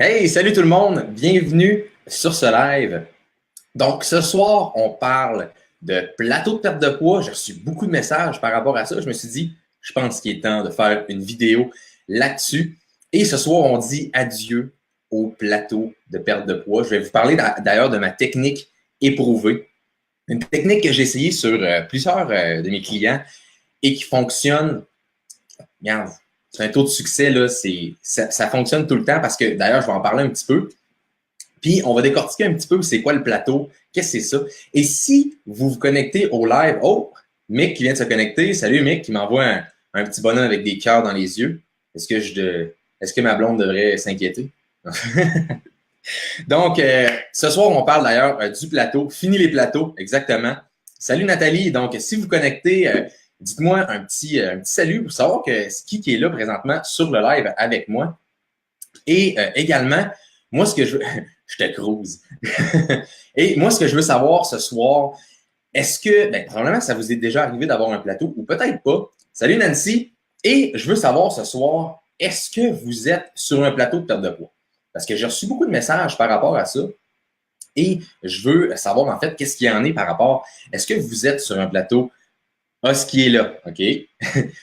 Hey, salut tout le monde, bienvenue sur ce live. Donc, ce soir, on parle de plateau de perte de poids. J'ai reçu beaucoup de messages par rapport à ça. Je me suis dit, je pense qu'il est temps de faire une vidéo là-dessus. Et ce soir, on dit adieu au plateau de perte de poids. Je vais vous parler d'ailleurs de ma technique éprouvée. Une technique que j'ai essayée sur plusieurs de mes clients et qui fonctionne. Regarde, c'est un taux de succès, là, ça fonctionne tout le temps parce que d'ailleurs, je vais en parler un petit peu. Puis, on va décortiquer un petit peu c'est quoi le plateau, qu'est-ce que c'est ça. Et si vous vous connectez au live, oh, Mick qui vient de se connecter, salut Mick, qui m'envoie un petit bonhomme avec des cœurs dans les yeux. Est-ce que ma blonde devrait s'inquiéter? Donc, ce soir, on parle d'ailleurs du plateau. Fini les plateaux, exactement. Salut Nathalie. Donc, si vous connectez, dites-moi un petit salut pour savoir qui est là présentement sur le live avec moi. Et également, moi, ce que je veux... je te cruise. Et moi, ce que je veux savoir ce soir, est-ce que, probablement, ça vous est déjà arrivé d'avoir un plateau ou peut-être pas. Salut Nancy. Et je veux savoir ce soir, est-ce que vous êtes sur un plateau de perte de poids? Parce que j'ai reçu beaucoup de messages par rapport à ça. Et je veux savoir, en fait, qu'est-ce qu'il y en est par rapport. Est-ce que vous êtes sur un plateau? Ah, ce qui est là, OK?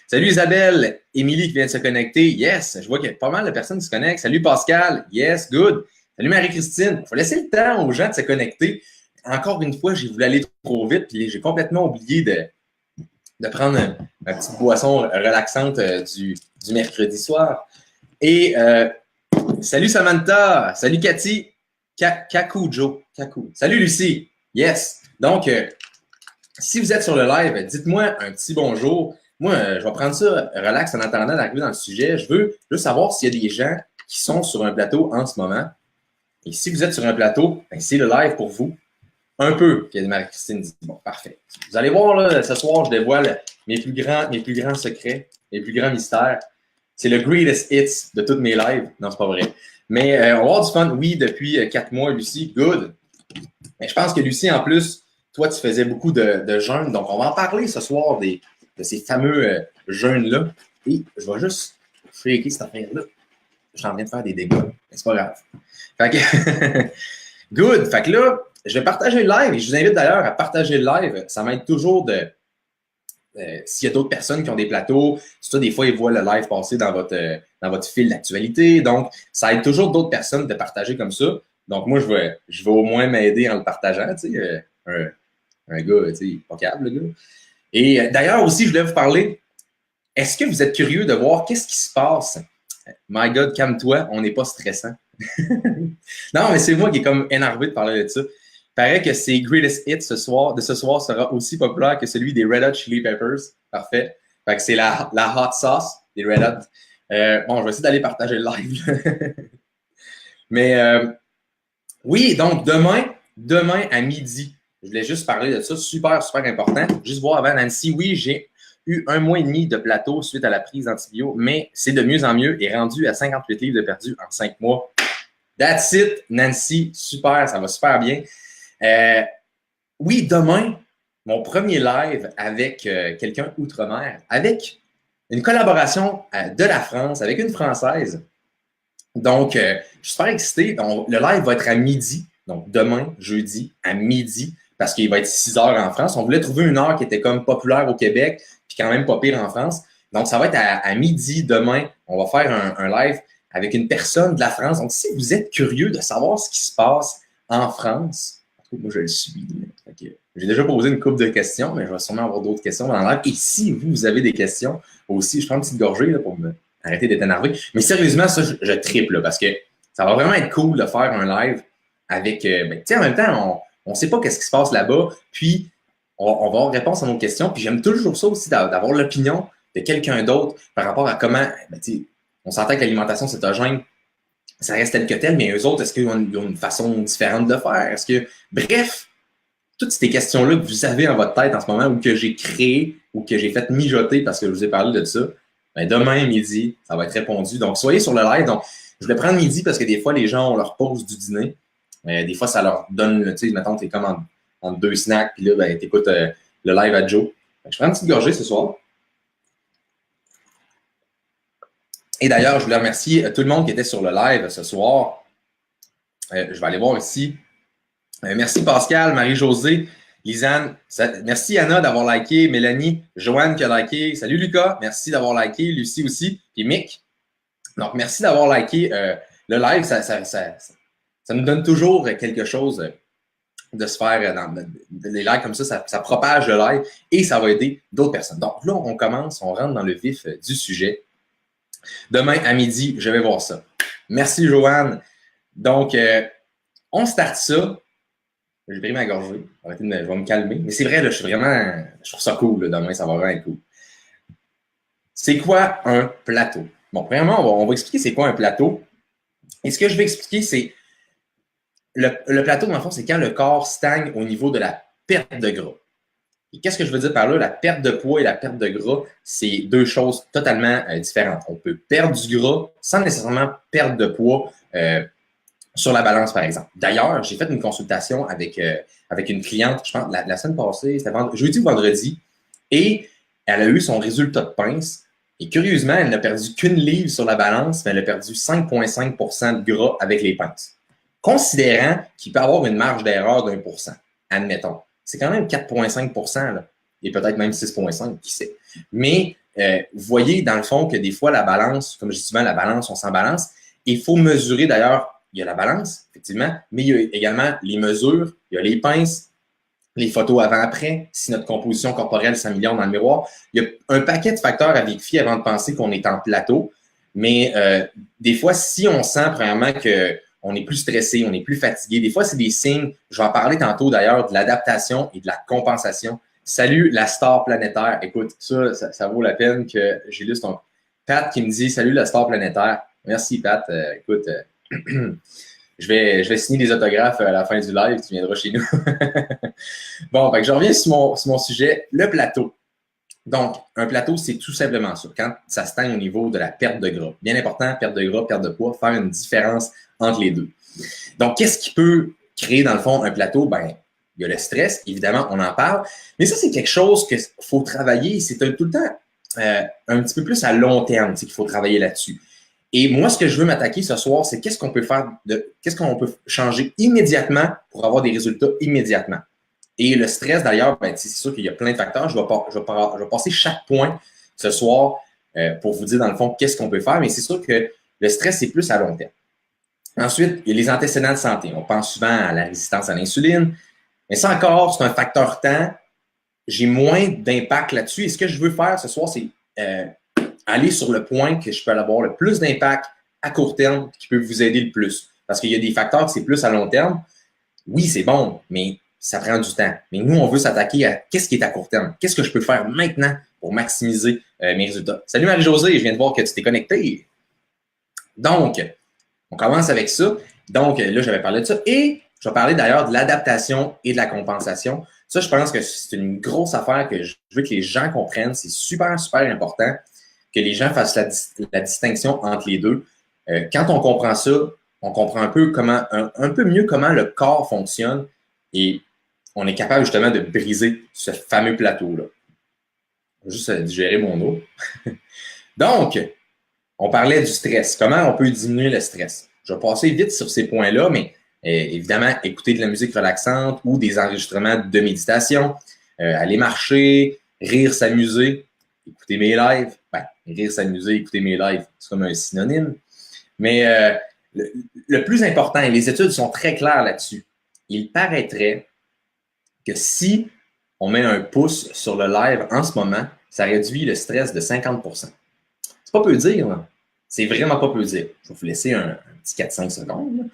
Salut Isabelle, Émilie qui vient de se connecter. Yes, je vois qu'il y a pas mal de personnes qui se connectent. Salut Pascal. Yes, good. Salut Marie-Christine. Il faut laisser le temps aux gens de se connecter. Encore une fois, j'ai voulu aller trop vite, puis j'ai complètement oublié de prendre ma petite boisson relaxante du mercredi soir. Et salut Samantha. Salut Cathy. Kaku. Salut Lucie. Yes. Donc, si vous êtes sur le live, dites-moi un petit bonjour. Moi, je vais prendre ça relax en attendant d'arriver dans le sujet. Je veux savoir s'il y a des gens qui sont sur un plateau en ce moment. Et si vous êtes sur un plateau, c'est le live pour vous. Un peu, puis Marie-Christine dit, bon, parfait. Vous allez voir, là, ce soir, je dévoile mes plus grands secrets, mes plus grands mystères. C'est le greatest hits de toutes mes lives. Non, c'est pas vrai. Mais on va avoir du fun, oui, depuis 4 mois, Lucie. Good. Mais je pense que Lucie, en plus, toi, tu faisais beaucoup de jeûnes. Donc, on va en parler ce soir de ces fameux jeûnes-là. Et je vais juste shaker cette affaire-là. Je suis en train de faire des dégâts. Mais c'est pas grave. Fait que, good. Fait que là, je vais partager le live et je vous invite d'ailleurs à partager le live. Ça m'aide toujours s'il y a d'autres personnes qui ont des plateaux, ça, des fois, ils voient le live passer dans votre fil d'actualité. Donc, ça aide toujours d'autres personnes de partager comme ça. Donc, moi, je vais au moins m'aider en le partageant. Tu sais, un gars, tu sais, pas câble, le gars. Et d'ailleurs, aussi, je voulais vous parler. Est-ce que vous êtes curieux de voir qu'est-ce qui se passe? My God, calme-toi, on n'est pas stressant. Non, mais c'est moi qui est comme énervé de parler de ça. Il paraît que c'est Greatest Hits ce soir sera aussi populaire que celui des Red Hot Chili Peppers. Parfait. Fait que c'est la hot sauce des Red Hot. Bon, je vais essayer d'aller partager le live. Mais oui, donc demain à midi, je voulais juste parler de ça. Super, super important. Juste voir avant Nancy. Oui, j'ai eu 1 mois et demi de plateau suite à la prise d'antibio, mais c'est de mieux en mieux et rendu à 58 livres de perdu en 5 mois. That's it, Nancy. Super, ça va super bien. Oui, demain, mon premier live avec quelqu'un outre-mer, avec une collaboration de la France, avec une Française. Donc, je suis super excité. Donc, le live va être à midi. Donc, demain, jeudi, à midi, parce qu'il va être 6 heures en France. On voulait trouver une heure qui était comme populaire au Québec, puis quand même pas pire en France. Donc, ça va être à midi demain. On va faire un live avec une personne de la France. Donc, si vous êtes curieux de savoir ce qui se passe en France, moi, je le suis. J'ai déjà posé une couple de questions, mais je vais sûrement avoir d'autres questions dans l'air. Et si vous avez des questions aussi, je prends une petite gorgée là, pour me arrêter d'être énervé. Mais sérieusement, ça, je triple là, parce que ça va vraiment être cool de faire un live avec. Tu sais, en même temps, on ne sait pas qu'est-ce qui se passe là-bas. Puis, on va avoir réponse à nos questions. Puis, j'aime toujours ça aussi d'avoir l'opinion de quelqu'un d'autre par rapport à comment. On s'entend que l'alimentation cétogène, ça reste tel que tel, mais eux autres, est-ce qu'ils ont une façon différente de le faire? Bref, toutes ces questions-là que vous avez en votre tête en ce moment ou que j'ai créées ou que j'ai fait mijoter parce que je vous ai parlé de ça, demain midi, ça va être répondu. Donc, soyez sur le live. Donc, je vais prendre midi parce que des fois, les gens, on leur pose du dîner. Des fois, ça leur donne, tu sais, mettons, t'es comme en 2 snacks, puis là, t'écoutes le live à Joe. Je prends une petite gorgée ce soir. Et d'ailleurs, je voulais remercier tout le monde qui était sur le live ce soir. Je vais aller voir ici. Merci Pascal, Marie-Josée, Lisanne. Merci Anna d'avoir liké, Mélanie, Joanne qui a liké. Salut Lucas, merci d'avoir liké, Lucie aussi, puis Mick. Donc, merci d'avoir liké le live. Ça nous donne toujours quelque chose de se faire dans des lives comme ça propage le live et ça va aider d'autres personnes. Donc là, on commence, on rentre dans le vif du sujet. Demain à midi, je vais voir ça. Merci Joanne. Donc, on start ça. J'ai pris ma gorgée. Je vais me calmer. Mais c'est vrai, là, je trouve ça cool. Là, demain, ça va vraiment être cool. C'est quoi un plateau? Bon, premièrement, on va expliquer c'est quoi un plateau. Et ce que je vais expliquer, c'est le plateau, dans le fond, c'est quand le corps stagne au niveau de la perte de gras. Et qu'est-ce que je veux dire par là? La perte de poids et la perte de gras, c'est deux choses totalement différentes. On peut perdre du gras sans nécessairement perdre de poids sur la balance, par exemple. D'ailleurs, j'ai fait une consultation avec une cliente, je pense, la semaine passée, c'était jeudi ou vendredi, et elle a eu son résultat de pince. Et curieusement, elle n'a perdu qu'une livre sur la balance, mais elle a perdu 5,5 % de gras avec les pinces. Considérant qu'il peut avoir une marge d'erreur d'1%, admettons. C'est quand même 4,5 % là, et peut-être même 6,5 %, qui sait. Mais vous voyez, dans le fond, que des fois, la balance, comme je dis souvent, la balance, on s'en balance. Il faut mesurer, d'ailleurs, il y a la balance, effectivement, mais il y a également les mesures, il y a les pinces, les photos avant-après, si notre composition corporelle s'améliore dans le miroir. Il y a un paquet de facteurs à vérifier avant de penser qu'on est en plateau. Mais des fois, si on sent, premièrement, qu'on est plus stressé, on est plus fatigué, des fois, c'est des signes, je vais en parler tantôt d'ailleurs, de l'adaptation et de la compensation. Salut la star planétaire. Écoute, ça vaut la peine que j'ai lu ton Pat qui me dit « Salut la star planétaire ». Merci Pat. Écoute, je vais signer des autographes à la fin du live, tu viendras chez nous. Bon, je reviens sur mon sujet, le plateau. Donc, un plateau, c'est tout simplement ça. Quand ça stagne au niveau de la perte de gras. Bien important, perte de gras, perte de poids, faire une différence entre les deux. Donc, qu'est-ce qui peut créer, dans le fond, un plateau? Ben, il y a le stress, évidemment, on en parle. Mais ça, c'est quelque chose qu'il faut travailler. C'est tout le temps un petit peu plus à long terme qu'il faut travailler là-dessus. Et moi, ce que je veux m'attaquer ce soir, c'est qu'est-ce qu'on peut faire, qu'est-ce qu'on peut changer immédiatement pour avoir des résultats immédiatement. Et le stress, d'ailleurs, ben, c'est sûr qu'il y a plein de facteurs. Je vais passer chaque point ce soir pour vous dire, dans le fond, qu'est-ce qu'on peut faire. Mais c'est sûr que le stress, c'est plus à long terme. Ensuite, il y a les antécédents de santé. On pense souvent à la résistance à l'insuline. Mais ça encore, c'est un facteur temps. J'ai moins d'impact là-dessus. Et ce que je veux faire ce soir, c'est aller sur le point que je peux avoir le plus d'impact à court terme qui peut vous aider le plus. Parce qu'il y a des facteurs que c'est plus à long terme. Oui, c'est bon, mais ça prend du temps. Mais nous, on veut s'attaquer à qu'est-ce qui est à court terme. Qu'est-ce que je peux faire maintenant pour maximiser mes résultats? Salut Marie-Josée, je viens de voir que tu t'es connectée. Donc, on commence avec ça. Donc, là, j'avais parlé de ça. Et je vais parler d'ailleurs de l'adaptation et de la compensation. Ça, je pense que c'est une grosse affaire que je veux que les gens comprennent. C'est super, super important que les gens fassent la distinction entre les deux. Quand on comprend ça, on comprend un peu mieux comment le corps fonctionne et on est capable justement de briser ce fameux plateau-là. Je vais juste digérer mon eau. Donc, on parlait du stress. Comment on peut diminuer le stress? Je vais passer vite sur ces points-là, mais évidemment, écouter de la musique relaxante ou des enregistrements de méditation, aller marcher, rire, s'amuser, écouter mes lives. Ben, rire, s'amuser, écouter mes lives, c'est comme un synonyme. Mais le plus important, et les études sont très claires là-dessus, il paraîtrait que si on met un pouce sur le live en ce moment, ça réduit le stress de 50 %. C'est pas peu dire, là. C'est vraiment pas peu dire. Je vais vous laisser un petit 4-5 secondes.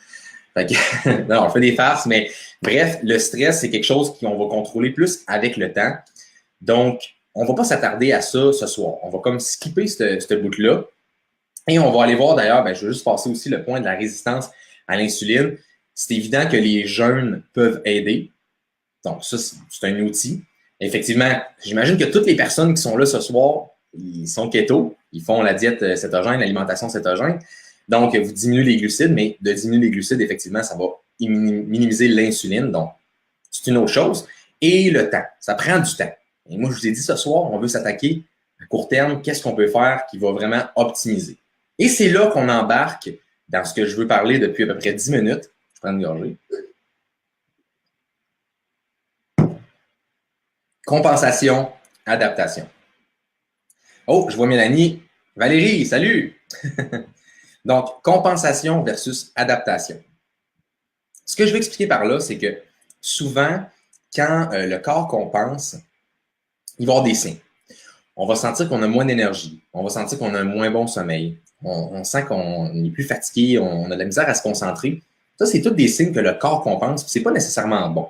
Fait que, non, on fait des farces, mais bref, le stress, c'est quelque chose qu'on va contrôler plus avec le temps. Donc, on ne va pas s'attarder à ça ce soir. On va comme skipper ce bout-là. Et on va aller voir d'ailleurs, ben, je vais juste passer aussi le point de la résistance à l'insuline. C'est évident que les jeûnes peuvent aider. Donc, ça, c'est un outil. Effectivement, j'imagine que toutes les personnes qui sont là ce soir, ils sont keto, ils font la diète cétogène, l'alimentation cétogène. Donc, vous diminuez les glucides, mais de diminuer les glucides, effectivement, ça va minimiser l'insuline. Donc, c'est une autre chose. Et le temps, ça prend du temps. Et moi, je vous ai dit ce soir, on veut s'attaquer à court terme, qu'est-ce qu'on peut faire qui va vraiment optimiser. Et c'est là qu'on embarque dans ce que je veux parler depuis à peu près 10 minutes. Je prends une gorgée. Compensation, adaptation. Oh, je vois Mélanie. Valérie, salut! Donc, compensation versus adaptation. Ce que je veux expliquer par là, c'est que souvent, quand le corps compense, il va y avoir des signes. On va sentir qu'on a moins d'énergie. On va sentir qu'on a un moins bon sommeil. On sent qu'on est plus fatigué. On a de la misère à se concentrer. Ça, c'est tous des signes que le corps compense. Ce n'est pas nécessairement bon.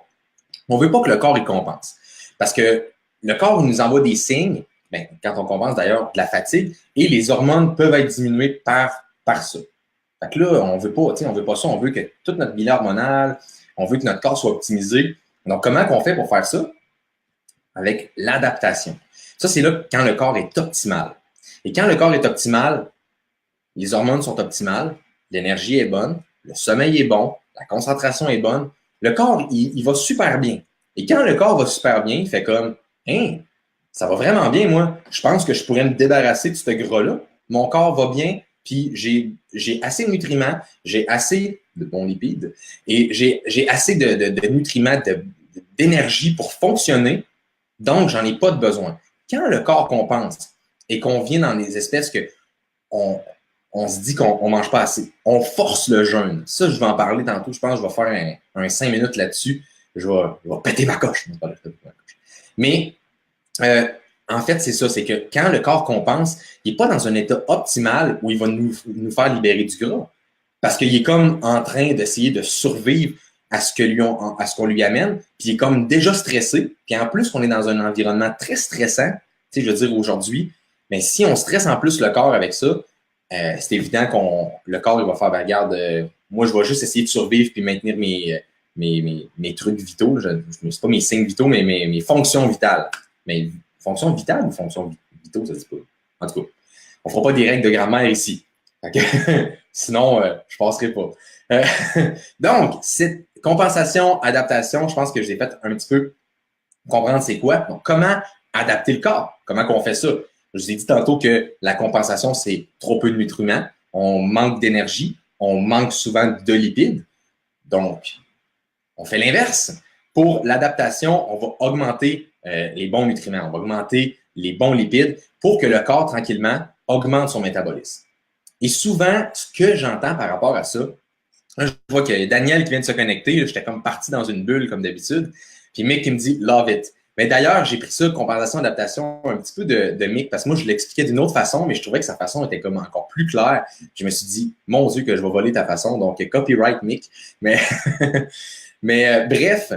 On ne veut pas que le corps il compense. Parce que le corps il nous envoie des signes, ben, quand on compense d'ailleurs de la fatigue, et les hormones peuvent être diminuées par ça. Fait que là, on veut pas ça. On veut que toute notre bilan hormonal, on veut que notre corps soit optimisé. Donc, comment qu'on fait pour faire ça? Avec l'adaptation. Ça, c'est là quand le corps est optimal. Et quand le corps est optimal, les hormones sont optimales, l'énergie est bonne, le sommeil est bon, la concentration est bonne. Le corps, il va super bien. Et quand le corps va super bien, il fait comme « Hein, ça va vraiment bien, moi. Je pense que je pourrais me débarrasser de ce gras-là. Mon corps va bien, puis j'ai assez de nutriments, j'ai assez de bons lipides, et j'ai assez de nutriments, d'énergie pour fonctionner, donc j'en ai pas de besoin. » Quand le corps compense et qu'on vient dans des espèces que on se dit qu'on ne mange pas assez, on force le jeûne. Ça, je vais en parler tantôt. Je pense que je vais faire un 5 minutes là-dessus. Je vais péter ma coche. Mais en fait, c'est ça. C'est que quand le corps compense, il n'est pas dans un état optimal où il va nous faire libérer du gras. Parce qu'il est comme en train d'essayer de survivre à ce qu'on lui amène, puis il est comme déjà stressé, puis en plus qu'on est dans un environnement très stressant, tu sais, je veux dire aujourd'hui, mais si on stresse en plus le corps avec ça, c'est évident le corps il va faire, ben, regarde, moi je vais juste essayer de survivre puis maintenir mes trucs vitaux, c'est pas mes signes vitaux, mais mes fonctions vitales. Mais fonctions vitales ou fonctions vitaux, ça se dit pas. En tout cas, on fera pas des règles de grammaire ici. Sinon, je passerai pas. Donc, cette compensation, adaptation, je pense que je l'ai fait un petit peu comprendre c'est quoi. Donc, comment adapter le corps? Comment qu'on fait ça? Je vous ai dit tantôt que la compensation, c'est trop peu de nutriments. On manque d'énergie. On manque souvent de lipides. Donc, on fait l'inverse. Pour l'adaptation, on va augmenter les bons nutriments. On va augmenter les bons lipides pour que le corps, tranquillement, augmente son métabolisme. Et souvent, ce que j'entends par rapport à ça, je vois que Daniel qui vient de se connecter, j'étais comme parti dans une bulle comme d'habitude, puis Mick qui me dit « love it ». Mais d'ailleurs, j'ai pris ça, compensation, adaptation, un petit peu de Mick, parce que moi, je l'expliquais d'une autre façon, mais je trouvais que sa façon était comme encore plus claire. Je me suis dit « mon Dieu, que je vais voler ta façon », donc copyright Mick. Mais, bref,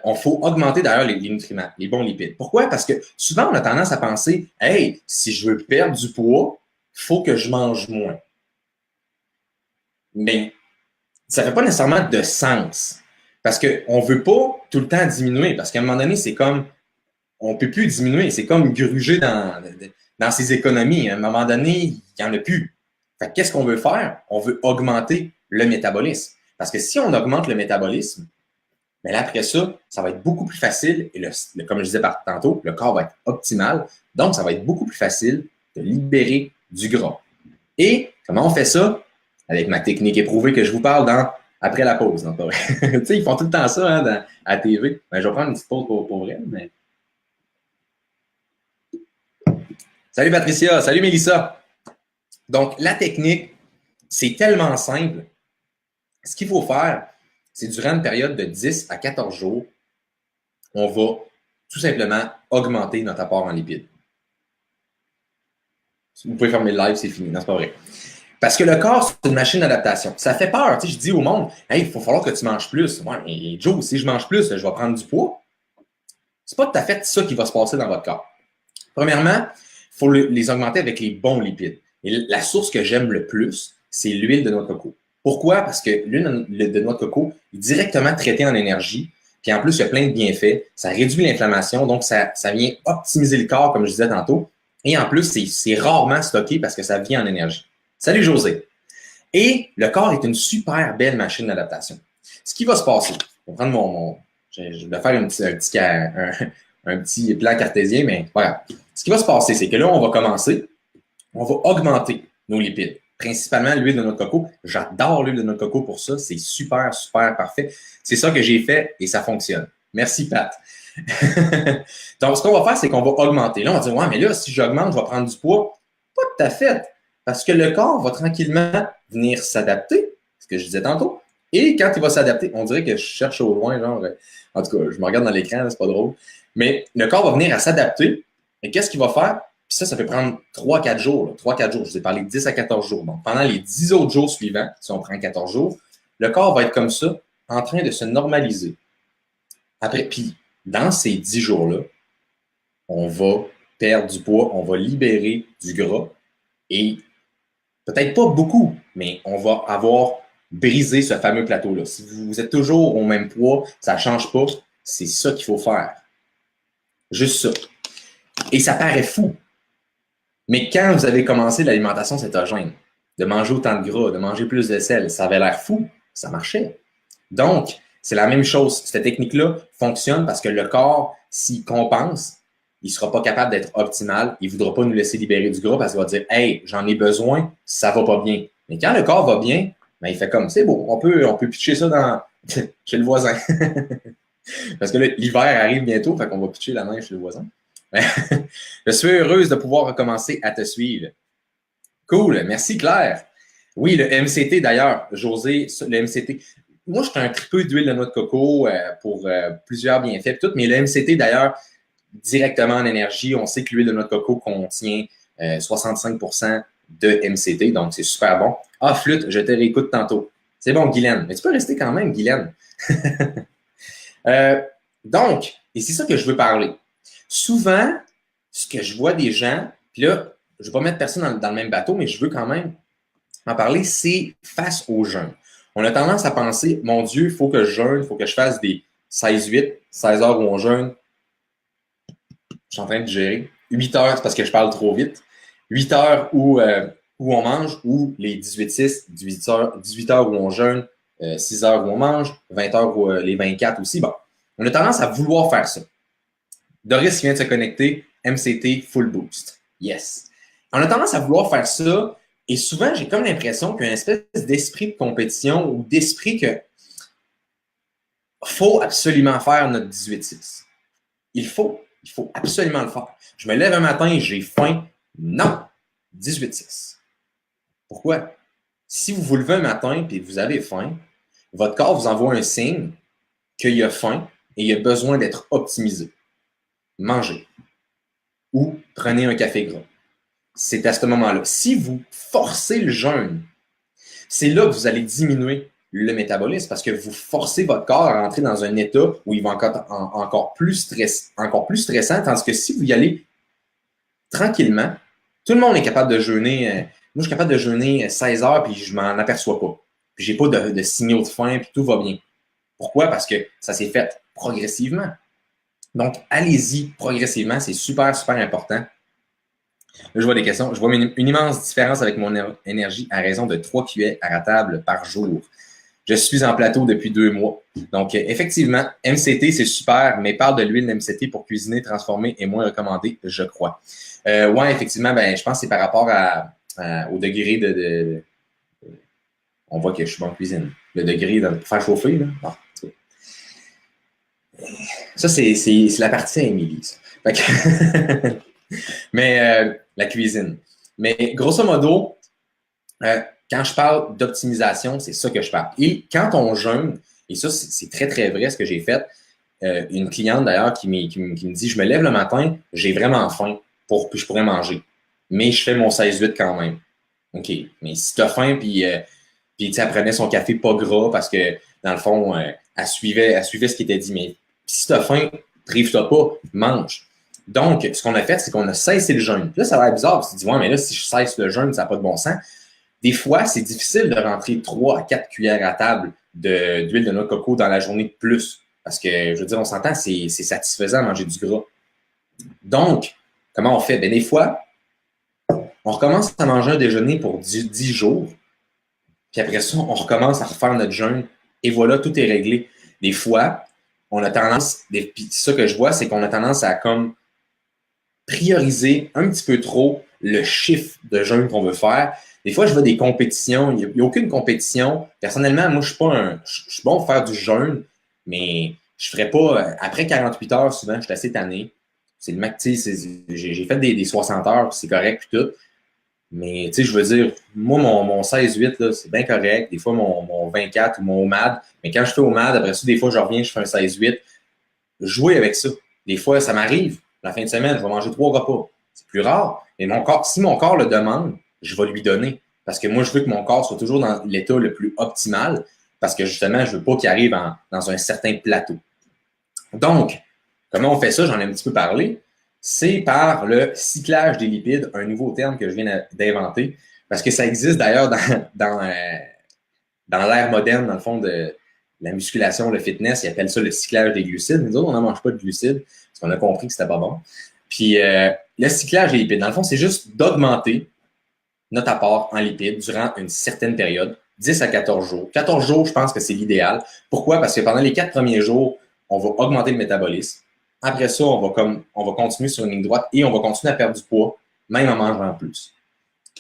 on faut augmenter d'ailleurs les nutriments, les bons lipides. Pourquoi? Parce que souvent, on a tendance à penser « hey, si je veux perdre du poids, il faut que je mange moins ». Mais ça ne fait pas nécessairement de sens. Parce qu'on ne veut pas tout le temps diminuer. Parce qu'à un moment donné, c'est comme, on ne peut plus diminuer. C'est comme gruger dans ses économies. À un moment donné, il n'y en a plus. Fait qu'est-ce qu'on veut faire? On veut augmenter le métabolisme. Parce que si on augmente le métabolisme, mais là, après ça, ça va être beaucoup plus facile. Et comme je disais tantôt, le corps va être optimal. Donc, ça va être beaucoup plus facile de libérer du gras. Et comment on fait ça? Avec ma technique éprouvée que je vous parle après la pause. Tu sais, ils font tout le temps ça à la TV. Ben, je vais prendre une petite pause pour vrai. Mais... Salut Patricia, salut Mélissa. Donc, la technique, c'est tellement simple. Ce qu'il faut faire, c'est durant une période de 10 à 14 jours, on va tout simplement augmenter notre apport en lipides. Vous pouvez fermer le live, c'est fini. Non, c'est pas vrai. Parce que le corps, c'est une machine d'adaptation. Ça fait peur. Tu sais, je dis au monde, hey, il faut falloir que tu manges plus. Ouais, mais Joe, si je mange plus, je vais prendre du poids. C'est pas tout à fait ça qui va se passer dans votre corps. Premièrement, il faut les augmenter avec les bons lipides. Et la source que j'aime le plus, c'est l'huile de noix de coco. Pourquoi? Parce que l'huile de noix de coco est directement traitée en énergie. Puis en plus, il y a plein de bienfaits. Ça réduit l'inflammation. Donc, ça vient optimiser le corps, comme je disais tantôt. Et en plus, c'est rarement stocké parce que ça vient en énergie. Salut José. Et le corps est une super belle machine d'adaptation. Ce qui va se passer, je vais prendre je vais faire un petit plan cartésien, mais voilà. Ce qui va se passer, c'est que là, on va commencer, on va augmenter nos lipides. principalement l'huile de noix de coco. J'adore l'huile de noix de coco pour ça. C'est super, super parfait. C'est ça que j'ai fait et ça fonctionne. Merci, Pat. Donc, ce qu'on va faire, c'est qu'on va augmenter. Là, on va dire, ouais, mais là, si j'augmente, je vais prendre du poids. Pas tout à fait. Parce que le corps va tranquillement venir s'adapter, ce que je disais tantôt. Et quand il va s'adapter, on dirait que je cherche au loin, genre, en tout cas, je me regarde dans l'écran, c'est pas drôle. Mais le corps va venir à s'adapter. Et qu'est-ce qu'il va faire? Puis ça peut prendre 3-4 jours. 3-4 jours. Je vous ai parlé de 10 à 14 jours. Donc, pendant les 10 autres jours suivants, si on prend 14 jours, le corps va être comme ça, en train de se normaliser. Après, puis, dans ces 10 jours-là, on va perdre du poids, on va libérer du gras et peut-être pas beaucoup, mais on va avoir brisé ce fameux plateau-là. Si vous êtes toujours au même poids, ça ne change pas, c'est ça qu'il faut faire. Juste ça. Et ça paraît fou. Mais quand vous avez commencé l'alimentation cétogène, de manger autant de gras, de manger plus de sel, ça avait l'air fou, ça marchait. Donc, c'est la même chose. Cette technique-là fonctionne parce que le corps, s'il compense, il ne sera pas capable d'être optimal. Il ne voudra pas nous laisser libérer du gras parce qu'il va dire « Hey, j'en ai besoin, ça va pas bien. » Mais quand le corps va bien, ben, il fait comme « C'est beau, on peut pitcher ça dans chez le voisin. » Parce que là, l'hiver arrive bientôt, fait qu'on va pitcher la neige chez le voisin. Je suis heureuse de pouvoir recommencer à te suivre. Cool, merci Claire. Oui, le MCT d'ailleurs, José, le MCT. Moi, je suis un tripeux d'huile de noix de coco pour plusieurs bienfaits, tout, mais le MCT d'ailleurs, directement en énergie, on sait que l'huile de noix de coco contient 65% de MCT, donc c'est super bon. Ah, flûte, je te réécoute tantôt. C'est bon, Guylaine, mais tu peux rester quand même, Guylaine. Donc, et c'est ça que je veux parler. Souvent, ce que je vois des gens, puis là, je ne vais pas mettre personne dans le même bateau, mais je veux quand même en parler, c'est face au jeûne. On a tendance à penser, mon Dieu, il faut que je jeûne, il faut que je fasse des 16-8, 16 heures où on jeûne. Je suis en train de gérer. 8 heures, c'est parce que je parle trop vite. 8 heures où on mange, ou les 18-6, 18 heures où on jeûne, 6 heures où on mange, 20 heures où les 24 aussi. Bon, on a tendance à vouloir faire ça. Doris vient de se connecter, MCT Full Boost. Yes. On a tendance à vouloir faire ça, et souvent, j'ai comme l'impression qu'il y a une espèce d'esprit de compétition ou d'esprit que faut absolument faire notre 18-6. Il faut absolument le faire. Je me lève un matin, j'ai faim. Non, 18-6. Pourquoi? Si vous vous levez un matin et vous avez faim, votre corps vous envoie un signe qu'il a faim et il a besoin d'être optimisé. Mangez. Ou prenez un café gras. C'est à ce moment-là. Si vous forcez le jeûne, c'est là que vous allez diminuer le métabolisme parce que vous forcez votre corps à rentrer dans un état où il va encore plus stressant, tandis que si vous y allez tranquillement, tout le monde est capable de jeûner. Moi, je suis capable de jeûner 16 heures puis je m'en aperçois pas. Puis j'ai pas de signaux de faim puis tout va bien. Pourquoi? Parce que ça s'est fait progressivement. Donc, allez-y progressivement, c'est super, super important. Là, je vois des questions. Je vois une immense différence avec mon énergie à raison de 3 cuillères à table par jour. Je suis en plateau depuis 2 mois. Donc, effectivement, MCT, c'est super, mais parle de l'huile MCT pour cuisiner, transformer est moins recommandé, je crois. Ouais, effectivement, ben, je pense que c'est par rapport au degré de. On voit que je suis bon en cuisine. Le degré de faire chauffer, là. Ah, ça, c'est la partie à Émilie, ça. Mais la cuisine. Mais grosso modo, quand je parle d'optimisation, c'est ça que je parle. Et quand on jeûne, et ça, c'est très, très vrai ce que j'ai fait, une cliente d'ailleurs qui me dit, je me lève le matin, j'ai vraiment faim, puis je pourrais manger. Mais je fais mon 16-8 quand même. OK, mais si tu as faim, puis elle prenait son café pas gras parce que, dans le fond, elle suivait ce qui était dit. Mais si tu as faim, prive-toi pas, mange. Donc, ce qu'on a fait, c'est qu'on a cessé le jeûne. Là, ça va être bizarre. Tu te dis, ouais, mais là, si je cesse le jeûne, ça n'a pas de bon sens. Des fois, c'est difficile de rentrer 3 à 4 cuillères à table d'huile de noix de coco dans la journée de plus. Parce que, je veux dire, on s'entend, c'est satisfaisant de manger du gras. Donc, comment on fait? Bien, des fois, on recommence à manger un déjeuner pour 10 jours. Puis après ça, on recommence à refaire notre jeûne. Et voilà, tout est réglé. Des fois, on a tendance, puis ça que je vois, c'est qu'on a tendance à comme prioriser un petit peu trop le chiffre de jeûne qu'on veut faire. Des fois, je vais à des compétitions. Il n'y a aucune compétition. Personnellement, moi, je suis bon pour faire du jeûne, mais je ferais pas. Après 48 heures, souvent, je suis assez tanné. C'est le max, tu sais, j'ai fait des 60 heures, c'est correct, puis tout. Mais, tu sais, je veux dire, moi, mon 16-8, là, c'est bien correct. Des fois, mon 24 ou mon OMAD. Mais quand je fais OMAD, après ça, des fois, je reviens, je fais un 16-8. Jouer avec ça. Des fois, ça m'arrive. La fin de semaine, je vais manger 3 repas. C'est plus rare. Mais mon corps, si mon corps le demande, je vais lui donner. Parce que moi, je veux que mon corps soit toujours dans l'état le plus optimal. Parce que justement, je veux pas qu'il arrive dans un certain plateau. Donc, comment on fait ça? J'en ai un petit peu parlé. C'est par le cyclage des lipides, un nouveau terme que je viens d'inventer. Parce que ça existe d'ailleurs dans l'ère moderne, dans le fond, de la musculation, le fitness, ils appellent ça le cyclage des glucides. Nous autres, on n'en mange pas de glucides parce qu'on a compris que c'était pas bon. Puis, le cyclage des lipides, dans le fond, c'est juste d'augmenter notre apport en lipides durant une certaine période, 10 à 14 jours. 14 jours, je pense que c'est l'idéal. Pourquoi? Parce que pendant les 4 premiers jours, on va augmenter le métabolisme. Après ça, on va continuer sur une ligne droite et on va continuer à perdre du poids, même en mangeant plus.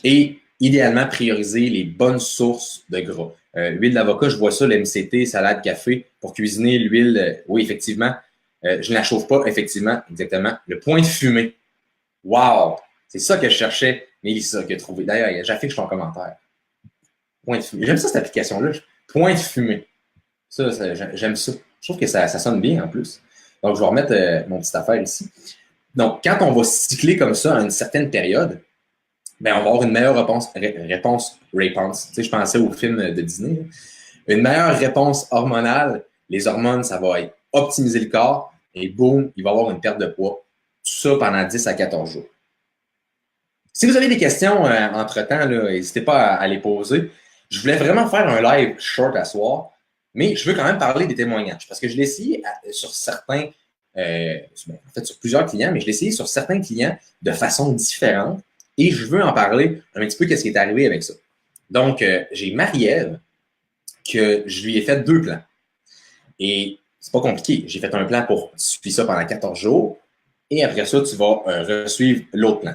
Et idéalement, prioriser les bonnes sources de gras. Huile d'avocat, je vois ça, l'MCT, salade, café. Pour cuisiner, l'huile, oui, effectivement. Je ne la chauffe pas, effectivement, exactement. Le point de fumée. Wow! C'est ça que je cherchais, Mélissa, qui a trouvé. D'ailleurs, j'affiche ton commentaire. Point de fumée. J'aime ça, cette application-là. Point de fumée. Ça, j'aime ça. Je trouve que ça sonne bien, en plus. Donc, je vais remettre mon petite affaire ici. Donc, quand on va cycler comme ça à une certaine période, ben, on va avoir une meilleure réponse. Tu sais, je pensais au film de Disney. Là. Une meilleure réponse hormonale. Les hormones, ça va être optimiser le corps et boum, il va y avoir une perte de poids. Tout ça pendant 10 à 14 jours. Si vous avez des questions entre-temps, n'hésitez pas à les poser. Je voulais vraiment faire un live short à soir, mais je veux quand même parler des témoignages parce que je l'ai essayé sur certains, en fait sur plusieurs clients, mais je l'ai essayé sur certains clients de façon différente et je veux en parler un petit peu qu'est-ce qui est arrivé avec ça. Donc, j'ai Marie-Ève que je lui ai fait 2 plans. Et c'est pas compliqué. J'ai fait un plan pour suivre ça pendant 14 jours et après ça, tu vas resuivre l'autre plan.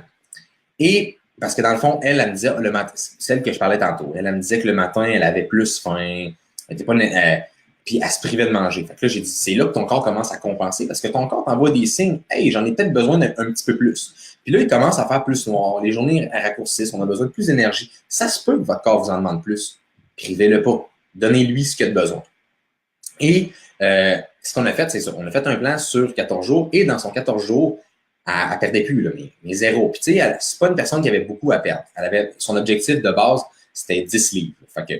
Et parce que dans le fond, elle me disait, le matin, celle que je parlais tantôt, elle me disait que le matin, elle avait plus faim, elle était pas, puis elle se privait de manger. Fait que là, j'ai dit, c'est là que ton corps commence à compenser parce que ton corps t'envoie des signes, hey, j'en ai peut-être besoin d'un petit peu plus. Puis là, il commence à faire plus noir, les journées raccourcissent, on a besoin de plus d'énergie. Ça se peut que votre corps vous en demande plus. Privez-le pas. Donnez-lui ce qu'il a besoin. Et ce qu'on a fait, c'est ça. On a fait un plan sur 14 jours et dans son 14 jours, elle perdait plus, là, mais zéro. Puis, tu sais, c'est pas une personne qui avait beaucoup à perdre. Elle avait, son objectif de base, c'était 10 livres. Fait que,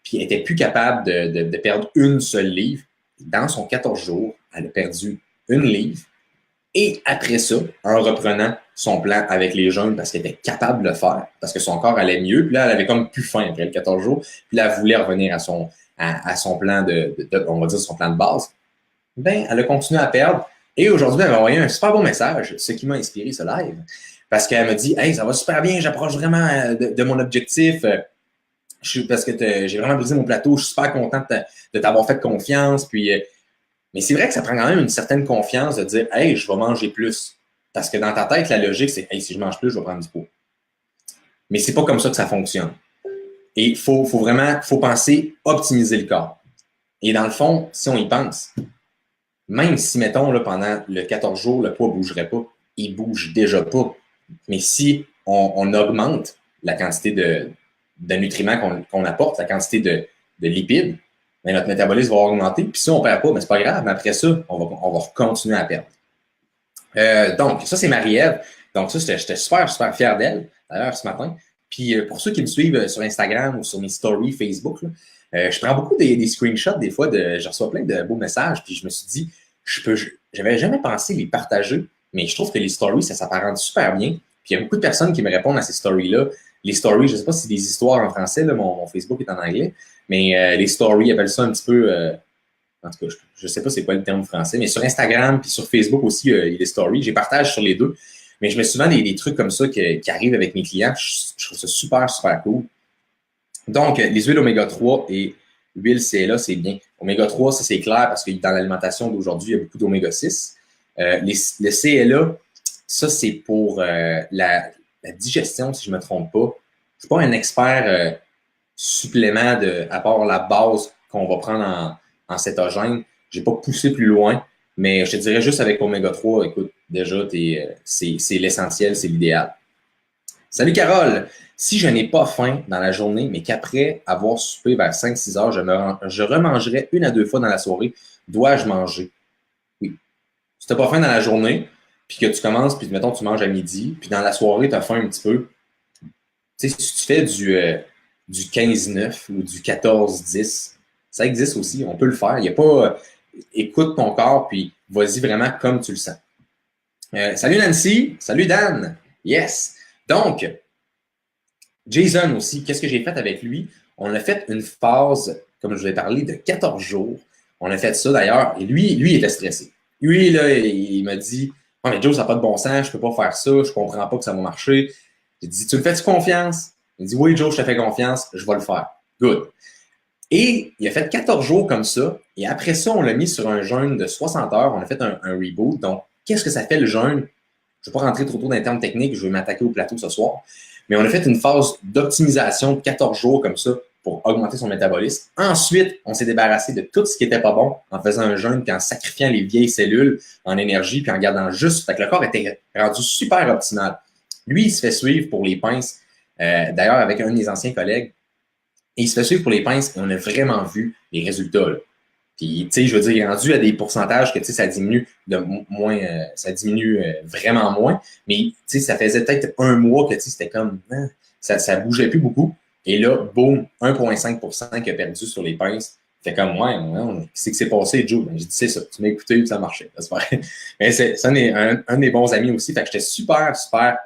puis, elle était plus capable de perdre une seule livre. Dans son 14 jours, elle a perdu une livre. Et après ça, en reprenant son plan avec les jeunes parce qu'elle était capable de le faire, parce que son corps allait mieux, puis là, elle avait comme plus faim après le 14 jours, puis là, elle voulait revenir à son plan on va dire son plan de base. Ben, elle a continué à perdre. Et aujourd'hui, elle m'a envoyé un super bon message, ce qui m'a inspiré ce live. Parce qu'elle m'a dit, hey, ça va super bien, j'approche vraiment de mon objectif. Parce que j'ai vraiment brisé mon plateau, je suis super content de t'avoir fait confiance. Puis, mais c'est vrai que ça prend quand même une certaine confiance de dire, hey, je vais manger plus. Parce que dans ta tête, la logique, c'est, hey, si je mange plus, je vais prendre du poids. Mais c'est pas comme ça que ça fonctionne. Et il faut penser optimiser le corps. Et dans le fond, si on y pense, même si, mettons, là, pendant le 14 jours, le poids ne bougerait pas, il ne bouge déjà pas. Mais si on augmente la quantité de nutriments qu'on apporte, la quantité de lipides, bien, notre métabolisme va augmenter. Puis si on ne perd pas, ce n'est pas grave. Mais après ça, on va continuer à perdre. Donc, ça, c'est Marie-Ève. Donc, ça, j'étais super, super fier d'elle, d'ailleurs, ce matin. Puis pour ceux qui me suivent sur Instagram ou sur mes stories Facebook, là, je prends beaucoup des screenshots des fois, je reçois plein de beaux messages, puis je me suis dit, j'avais jamais pensé les partager, mais je trouve que les stories, ça s'apparente super bien. Puis il y a beaucoup de personnes qui me répondent à ces stories-là. Les stories, je ne sais pas si c'est des histoires en français, là, mon Facebook est en anglais, mais les stories, ils appellent ça un petit peu, en tout cas, je ne sais pas c'est quoi le terme français, mais sur Instagram puis sur Facebook aussi, il y a des stories. J'ai partage sur les deux. Mais je mets souvent des trucs comme ça qui arrivent avec mes clients. Je trouve ça super, super cool. Donc, les huiles oméga 3 et l'huile CLA, c'est bien. Oméga 3, ça c'est clair parce que dans l'alimentation d'aujourd'hui, il y a beaucoup d'oméga 6. Le CLA, ça c'est pour la digestion, si je ne me trompe pas. suis pas un expert supplément à part la base qu'on va prendre en cétogène. J'ai pas poussé plus loin, mais je te dirais juste avec Oméga 3, écoute, déjà, c'est l'essentiel, c'est l'idéal. Salut Carole! Si je n'ai pas faim dans la journée, mais qu'après avoir soupé vers 5-6 heures, je remangerai 1 à 2 fois dans la soirée, dois-je manger? Oui. Si tu n'as pas faim dans la journée, puis que tu commences, puis mettons, tu manges à midi, puis dans la soirée, tu as faim un petit peu, tu sais, si tu fais du 15-9 ou du 14-10, ça existe aussi, on peut le faire. Il n'y a pas. Écoute ton corps, puis vas-y vraiment comme tu le sens. Salut Nancy, salut Dan. Yes. Donc, Jason aussi, qu'est-ce que j'ai fait avec lui? On a fait une phase, comme je vous ai parlé, de 14 jours. On a fait ça d'ailleurs, et lui, il était stressé. Lui, là, il m'a dit « Oh, mais Joe, ça n'a pas de bon sens, je ne peux pas faire ça, je ne comprends pas que ça va marcher. » J'ai dit « Tu me fais-tu confiance? » Il dit « Oui, Joe, je te fais confiance, je vais le faire. » Good. Et il a fait 14 jours comme ça, et après ça, on l'a mis sur un jeûne de 60 heures. On a fait un reboot. Donc, qu'est-ce que ça fait le jeûne? Je ne vais pas rentrer trop tôt dans les termes techniques, je vais m'attaquer au plateau ce soir. Mais on a fait une phase d'optimisation de 14 jours comme ça pour augmenter son métabolisme. Ensuite, on s'est débarrassé de tout ce qui n'était pas bon en faisant un jeûne puis en sacrifiant les vieilles cellules en énergie puis en gardant juste. Fait que le corps était rendu super optimal. Lui, il se fait suivre pour les pinces, d'ailleurs avec un de mes anciens collègues. Et il se fait suivre pour les pinces et on a vraiment vu les résultats. Là. Puis, tu sais, je veux dire, il est rendu à des pourcentages que, tu sais, ça diminue de moins, ça diminue vraiment moins. Mais, tu sais, ça faisait peut-être 1 mois que, tu sais, c'était comme, ça bougeait plus beaucoup. Et là, boum, 1,5% qu'il a perdu sur les pinces. Fait comme, ouais, qu'est-ce qui s'est passé, Joe? Ben, j'ai dit, c'est ça, tu m'as écouté, ça marchait. Mais ça en est un des bons amis aussi. Fait que j'étais super, super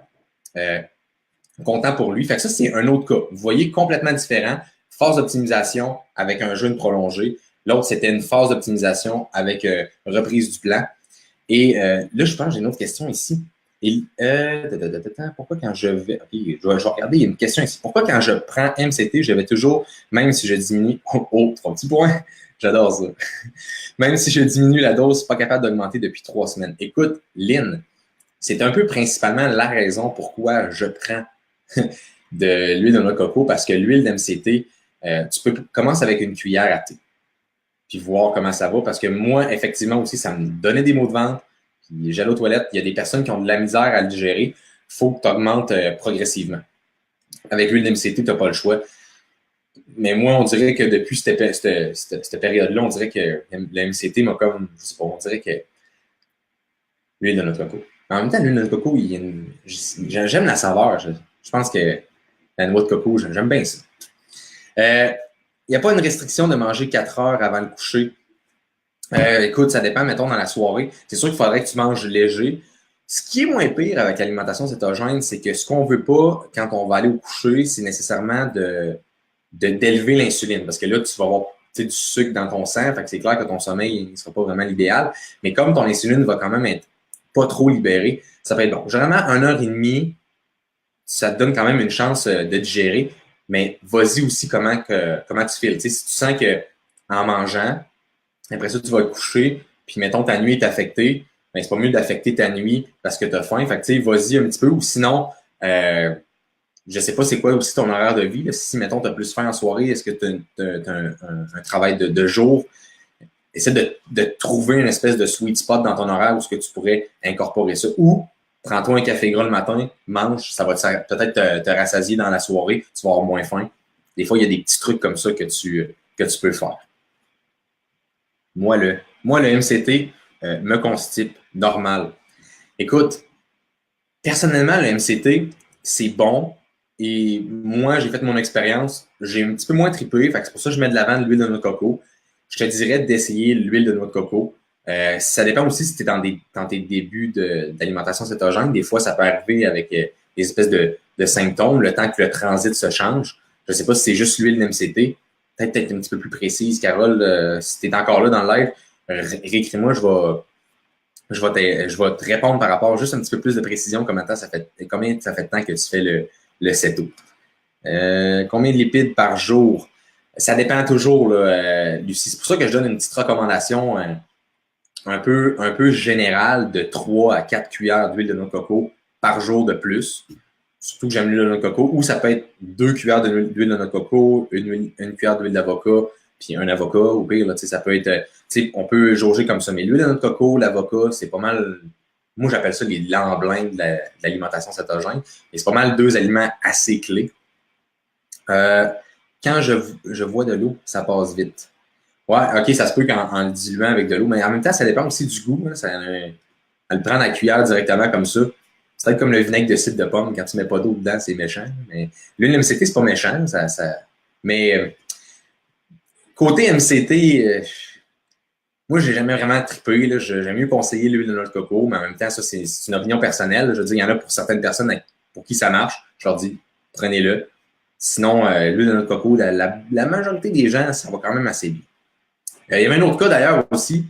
content pour lui. Fait que ça, c'est un autre cas. Vous voyez, complètement différent. Phase d'optimisation avec un jeûne prolongé. L'autre, c'était une phase d'optimisation avec reprise du plan. Et là, je pense que j'ai une autre question ici. Et, pourquoi quand je vais... OK, je vais regarder, il y a une question ici. Pourquoi quand je prends MCT, je vais toujours, même si je diminue... Oh, 3 petits points. J'adore ça. Même si je diminue la dose, pas capable d'augmenter depuis 3 semaines. Écoute, Lynn, c'est un peu principalement la raison pourquoi je prends de l'huile de noix de coco, parce que l'huile d'MCT, tu peux commencer avec une cuillère à thé, puis voir comment ça va, parce que moi, effectivement aussi, ça me donnait des maux de ventre, puis j'allais aux toilettes, il y a des personnes qui ont de la misère à le digérer, il faut que tu augmentes progressivement. Avec l'huile d'MCT, tu n'as pas le choix. Mais moi, on dirait que depuis cette période-là, on dirait que le MCT m'a comme, je sais pas, on dirait que l'huile de noix de coco. En même temps, l'huile de noix de coco, j'aime la saveur. Je pense que la noix de coco, j'aime bien ça. Il n'y a pas une restriction de manger 4 heures avant le coucher. Écoute, ça dépend, mettons, dans la soirée. C'est sûr qu'il faudrait que tu manges léger. Ce qui est moins pire avec l'alimentation cétogène, c'est que ce qu'on veut pas quand on va aller au coucher, c'est nécessairement d'élever l'insuline. Parce que là, tu vas avoir du sucre dans ton sang. Fait que c'est clair que ton sommeil ne sera pas vraiment l'idéal. Mais comme ton insuline va quand même être pas trop libérée, ça peut être bon. Généralement, 1 heure et demie, ça te donne quand même une chance de digérer. Mais vas-y aussi comment tu files. Si tu sens que en mangeant, après ça, tu vas te coucher, puis mettons ta nuit est affectée, ben, c'est pas mieux d'affecter ta nuit parce que tu as faim. Fait que tu sais, vas-y un petit peu, ou sinon, je sais pas c'est quoi aussi ton horaire de vie. Là. Si, mettons, tu as plus faim en soirée, est-ce que tu as un travail de jour? Essaie de trouver une espèce de sweet spot dans ton horaire où ce que tu pourrais incorporer ça. Ou prends-toi un café gras le matin, mange, ça va peut-être te rassasier dans la soirée, tu vas avoir moins faim. Des fois, il y a des petits trucs comme ça que tu peux faire. Moi, le MCT me constipe normal. Écoute, personnellement, le MCT, c'est bon. Et moi, j'ai fait mon expérience. J'ai un petit peu moins trippé. C'est pour ça que je mets de l'avant de l'huile de noix de coco. Je te dirais d'essayer l'huile de noix de coco. Ça dépend aussi si tu es dans tes débuts d'alimentation cétogène. Des fois, ça peut arriver avec des espèces de symptômes, le temps que le transit se change. Je ne sais pas si c'est juste l'huile d'MCT. Peut-être un petit peu plus précise, Carole. Si tu es encore là dans le live, réécris-moi, je vais te répondre par rapport juste un petit peu plus de précision. Combien ça fait de temps que tu fais le CETO? Combien de lipides par jour? Ça dépend toujours, là, Lucie. C'est pour ça que je donne une petite recommandation un peu générale de 3 à 4 cuillères d'huile de noix de coco par jour de plus. Surtout que j'aime l'huile de noix de coco. Ou ça peut être 2 cuillères d'huile de noix de coco, une cuillère d'huile d'avocat, puis un avocat, au pire, là, ça peut être, on peut jauger comme ça. Mais l'huile de noix de coco, l'avocat, c'est pas mal, moi j'appelle ça les lamblins de l'alimentation cétogène. Et c'est pas mal 2 aliments assez clés. Quand je vois de l'eau, ça passe vite. Ouais, ok, ça se peut qu'en le diluant avec de l'eau, mais en même temps, ça dépend aussi du goût. Hein, à le prendre à la cuillère directement comme ça. C'est peut-être comme le vinaigre de cidre de pomme, quand tu mets pas d'eau dedans, c'est méchant. Mais l'huile MCT, c'est pas méchant. Mais côté MCT, moi, j'ai jamais vraiment trippé. Là. J'aime mieux conseiller l'huile de noix de coco, mais en même temps, ça, c'est une opinion personnelle. Je veux dire, il y en a pour certaines personnes pour qui ça marche. Je leur dis, prenez-le. Sinon, l'huile de noix de coco, la majorité des gens, ça va quand même assez bien. Il y avait un autre cas d'ailleurs aussi,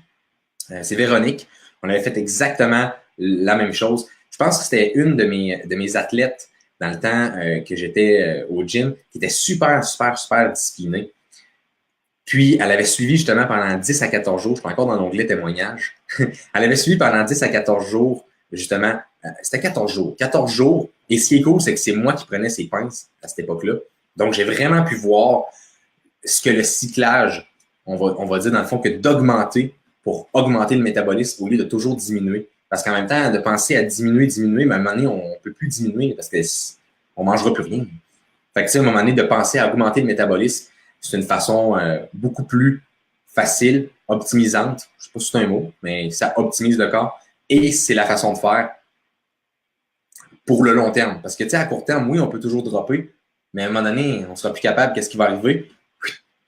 c'est Véronique. On avait fait exactement la même chose. Je pense que c'était une de mes athlètes dans le temps que j'étais au gym, qui était super disciplinée. Puis, elle avait suivi justement pendant 10 à 14 jours, je suis encore dans l'onglet témoignage, elle avait suivi pendant 10 à 14 jours, justement, c'était 14 jours. 14 jours, et ce qui est cool, c'est que c'est moi qui prenais ses pinces à cette époque-là. Donc, j'ai vraiment pu voir ce que le cyclage, on va dire dans le fond, que d'augmenter pour augmenter le métabolisme au lieu de toujours diminuer. Parce qu'en même temps, de penser à diminuer, mais à un moment donné, on ne peut plus diminuer parce qu'on ne mangera plus rien. Fait que, tu sais, à un moment donné, de penser à augmenter le métabolisme, c'est une façon beaucoup plus facile, optimisante. Je ne sais pas si c'est un mot, mais ça optimise le corps. Et c'est la façon de faire pour le long terme. Parce que, tu sais, à court terme, oui, on peut toujours dropper, mais à un moment donné, on ne sera plus capable. Qu'est-ce qui va arriver?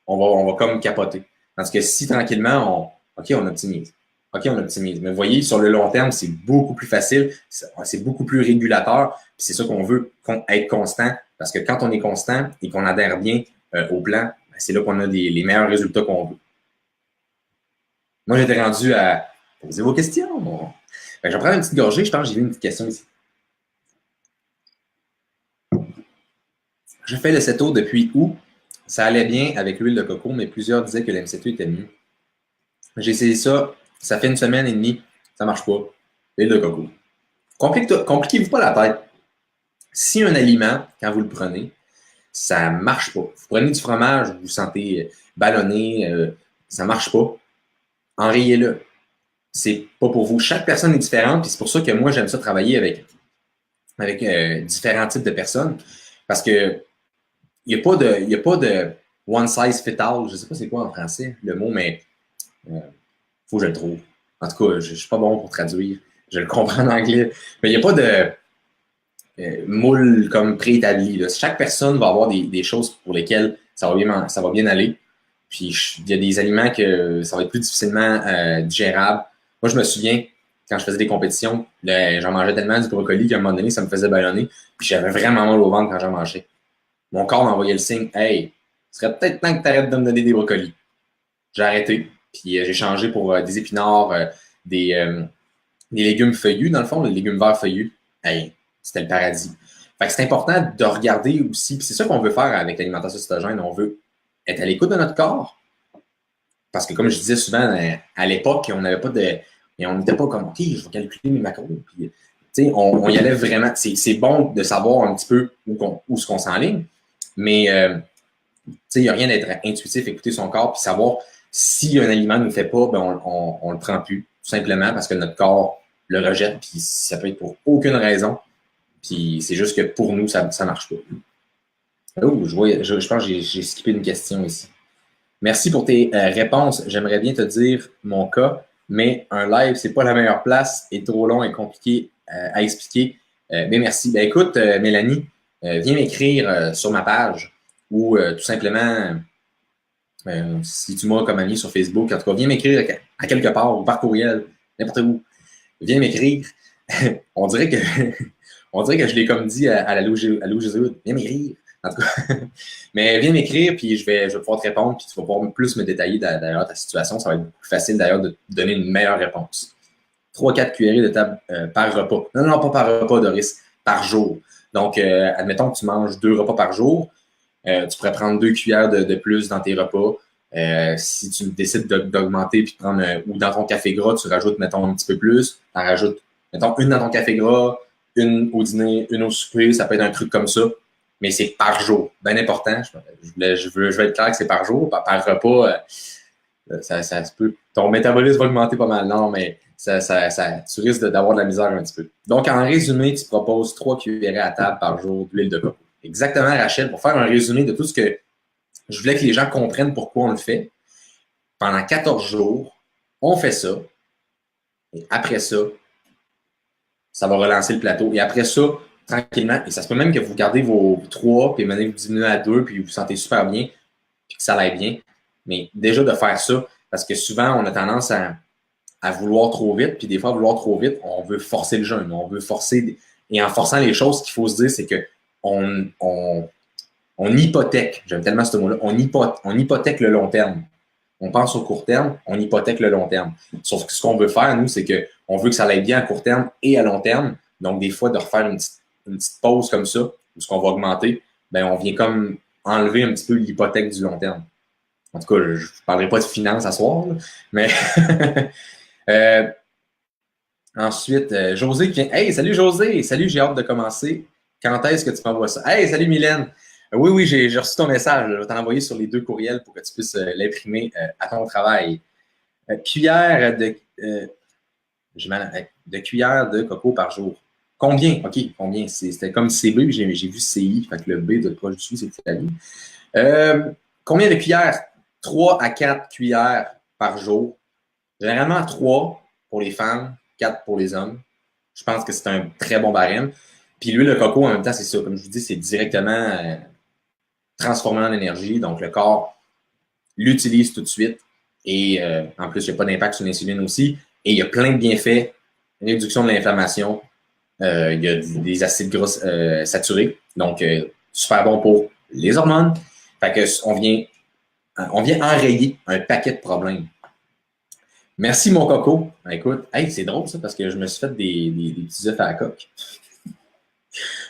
On va comme capoter. Parce que si tranquillement, on optimise. OK, on optimise. Mais vous voyez, sur le long terme, c'est beaucoup plus facile, c'est beaucoup plus régulateur. Puis c'est ça qu'on veut, être constant. Parce que quand on est constant et qu'on adhère bien au plan, c'est là qu'on a les meilleurs résultats qu'on veut. Moi, j'étais rendu à poser vos questions. Bon. Je vais prendre une petite gorgée. Je pense que j'ai vu une petite question ici. Je fais le CETO depuis août. Ça allait bien avec l'huile de coco, mais plusieurs disaient que l'MCT était mieux. J'ai essayé ça. Ça fait 1 semaine et demie. Ça marche pas. L'huile de coco. Compliquez-vous pas la tête. Si un aliment, quand vous le prenez, ça marche pas. Vous prenez du fromage, vous vous sentez ballonné, ça marche pas. Enrayez-le. C'est pas pour vous. Chaque personne est différente, puis c'est pour ça que moi, j'aime ça travailler avec différents types de personnes. Parce que il n'y a pas de one size fit all. Je ne sais pas c'est quoi en français le mot, mais faut que je le trouve. En tout cas, je ne suis pas bon pour traduire. Je le comprends en anglais. Mais il n'y a pas de moule comme préétabli. Là. Chaque personne va avoir des choses pour lesquelles ça va bien aller. Puis il y a des aliments que ça va être plus difficilement digérable. Moi, je me souviens, quand je faisais des compétitions, j'en mangeais tellement du brocoli qu'à un moment donné, ça me faisait ballonner. Puis j'avais vraiment mal au ventre quand j'en mangeais. Mon corps m'envoyait le signe, hey, ce serait peut-être temps que tu arrêtes de me donner des brocolis. J'ai arrêté. Puis j'ai changé pour des épinards, des légumes feuillus, dans le fond, les légumes verts feuillus. Hey, c'était le paradis. Fait que c'est important de regarder aussi, puis c'est ça qu'on veut faire avec l'alimentation cétogène. On veut être à l'écoute de notre corps. Parce que comme je disais souvent, à l'époque, on n'avait pas de. Et on n'était pas comme, OK, je vais calculer mes macros. Puis, on y allait vraiment. C'est bon de savoir un petit peu où ce qu'on s'enligne, mais il n'y a rien d'être intuitif, écouter son corps, puis savoir si un aliment ne nous fait pas, ben on le prend plus, tout simplement parce que notre corps le rejette, puis ça peut être pour aucune raison. Puis c'est juste que pour nous, ça ne marche pas. Oh, je pense que j'ai skippé une question ici. Merci pour tes réponses. J'aimerais bien te dire mon cas, mais un live, c'est pas la meilleure place, est trop long et compliqué à expliquer. Mais merci. Ben écoute, Mélanie, viens m'écrire sur ma page ou tout simplement, si tu m'as comme ami sur Facebook, en tout cas, viens m'écrire à quelque part ou par courriel, n'importe où. Viens m'écrire. on dirait que je l'ai comme dit à Lou Jésus. Viens m'écrire. En tout cas. Mais viens m'écrire, puis je vais pouvoir te répondre, puis tu vas pouvoir plus me détailler d'ailleurs ta situation. Ça va être beaucoup plus facile d'ailleurs de te donner une meilleure réponse. 3-4 cuillerées de table par repas. Non, pas par repas, Doris, par jour. Donc, admettons que tu manges 2 repas par jour. Tu pourrais prendre 2 cuillères de plus dans tes repas. Si tu décides d'augmenter puis de prendre ou dans ton café gras, tu rajoutes, mettons, un petit peu plus. Tu en rajoutes, mettons, une dans ton café gras, une au dîner, une au souper, ça peut être un truc comme ça, mais c'est par jour. Bien important. Je veux être clair que c'est par jour, par repas. Ça se peut. Ton métabolisme va augmenter pas mal. Non, mais tu risques d'avoir de la misère un petit peu. Donc, en résumé, tu proposes 3 cuillerées à table par jour d'huile de coco. Exactement, Rachel, pour faire un résumé de tout ce que je voulais que les gens comprennent pourquoi on le fait. Pendant 14 jours, on fait ça. Et après ça, ça va relancer le plateau. Et après ça, tranquillement, et ça se peut même que vous gardez vos 3, puis maintenant vous diminuez à 2, puis vous vous sentez super bien, puis que ça aille bien. Mais déjà de faire ça, parce que souvent, on a tendance à vouloir trop vite, puis des fois, à vouloir trop vite, on veut forcer le jeûne, on veut forcer. Et en forçant les choses, ce qu'il faut se dire, c'est que on hypothèque, j'aime tellement ce mot-là, on hypothèque le long terme. On pense au court terme, on hypothèque le long terme. Sauf que ce qu'on veut faire, nous, c'est qu'on veut que ça aille bien à court terme et à long terme. Donc, des fois, de refaire une petite pause comme ça, où ce qu'on va augmenter, ben on vient comme enlever un petit peu l'hypothèque du long terme. En tout cas, je ne parlerai pas de finances à soir, là, mais ensuite, José qui vient. Hey, salut José! Salut, j'ai hâte de commencer. Quand est-ce que tu m'envoies ça? Hey, salut Mylène! Oui, j'ai reçu ton message. Je vais t'en envoyer sur les 2 courriels pour que tu puisses l'imprimer à ton travail. Cuillère de cuillère de coco par jour. Combien? OK, combien? C'était comme CB, j'ai vu CI, fait que le B de proche du c'est Italie. Combien de cuillères? 3 à 4 cuillères par jour. Généralement 3 pour les femmes, 4 pour les hommes. Je pense que c'est un très bon barème. Puis l'huile de coco, en même temps, c'est ça. Comme je vous dis, c'est directement transformé en énergie. Donc, le corps l'utilise tout de suite. Et en plus, il n'y a pas d'impact sur l'insuline aussi. Et il y a plein de bienfaits. Réduction de l'inflammation. Il y a des acides gras saturés. Donc, super bon pour les hormones. Fait que on vient enrayer un paquet de problèmes. Merci, mon coco. Écoute, hey, c'est drôle ça, parce que je me suis fait des petits œufs à la coque.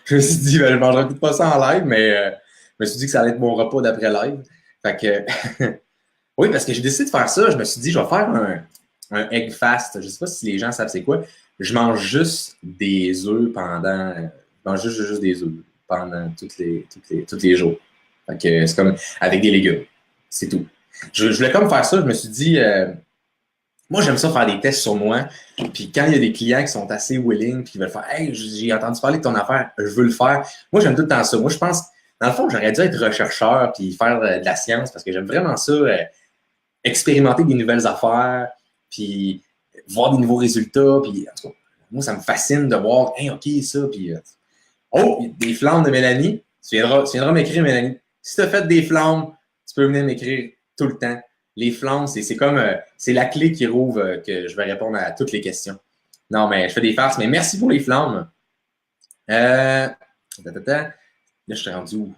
Je me suis dit, ben, je ne mangerai peut-être pas ça en live, mais je me suis dit que ça allait être mon repas d'après live. Fait que, oui, parce que j'ai décidé de faire ça. Je me suis dit, je vais faire un egg fast. Je ne sais pas si les gens savent c'est quoi. Je mange juste des œufs pendant. Je mange juste des œufs pendant tous les jours. Fait que c'est comme avec des légumes. C'est tout. Je voulais comme faire ça. Je me suis dit, moi, j'aime ça faire des tests sur moi. Puis quand il y a des clients qui sont assez willing puis qui veulent faire Hey, j'ai entendu parler de ton affaire, je veux le faire. Moi, j'aime tout le temps ça. Moi, je pense, dans le fond, j'aurais dû être rechercheur puis faire de la science parce que j'aime vraiment ça, expérimenter des nouvelles affaires, puis voir des nouveaux résultats. Puis, en tout cas, moi, ça me fascine de voir Hey, OK, ça. Puis, oh, des flammes de Mélanie. Tu viendras m'écrire, Mélanie. Si tu as fait des flammes, tu peux venir m'écrire tout le temps. Les flammes, c'est comme c'est la clé qui rouvre que je vais répondre à toutes les questions. Non, mais je fais des farces, mais merci pour les flammes. Là, je suis rendu où?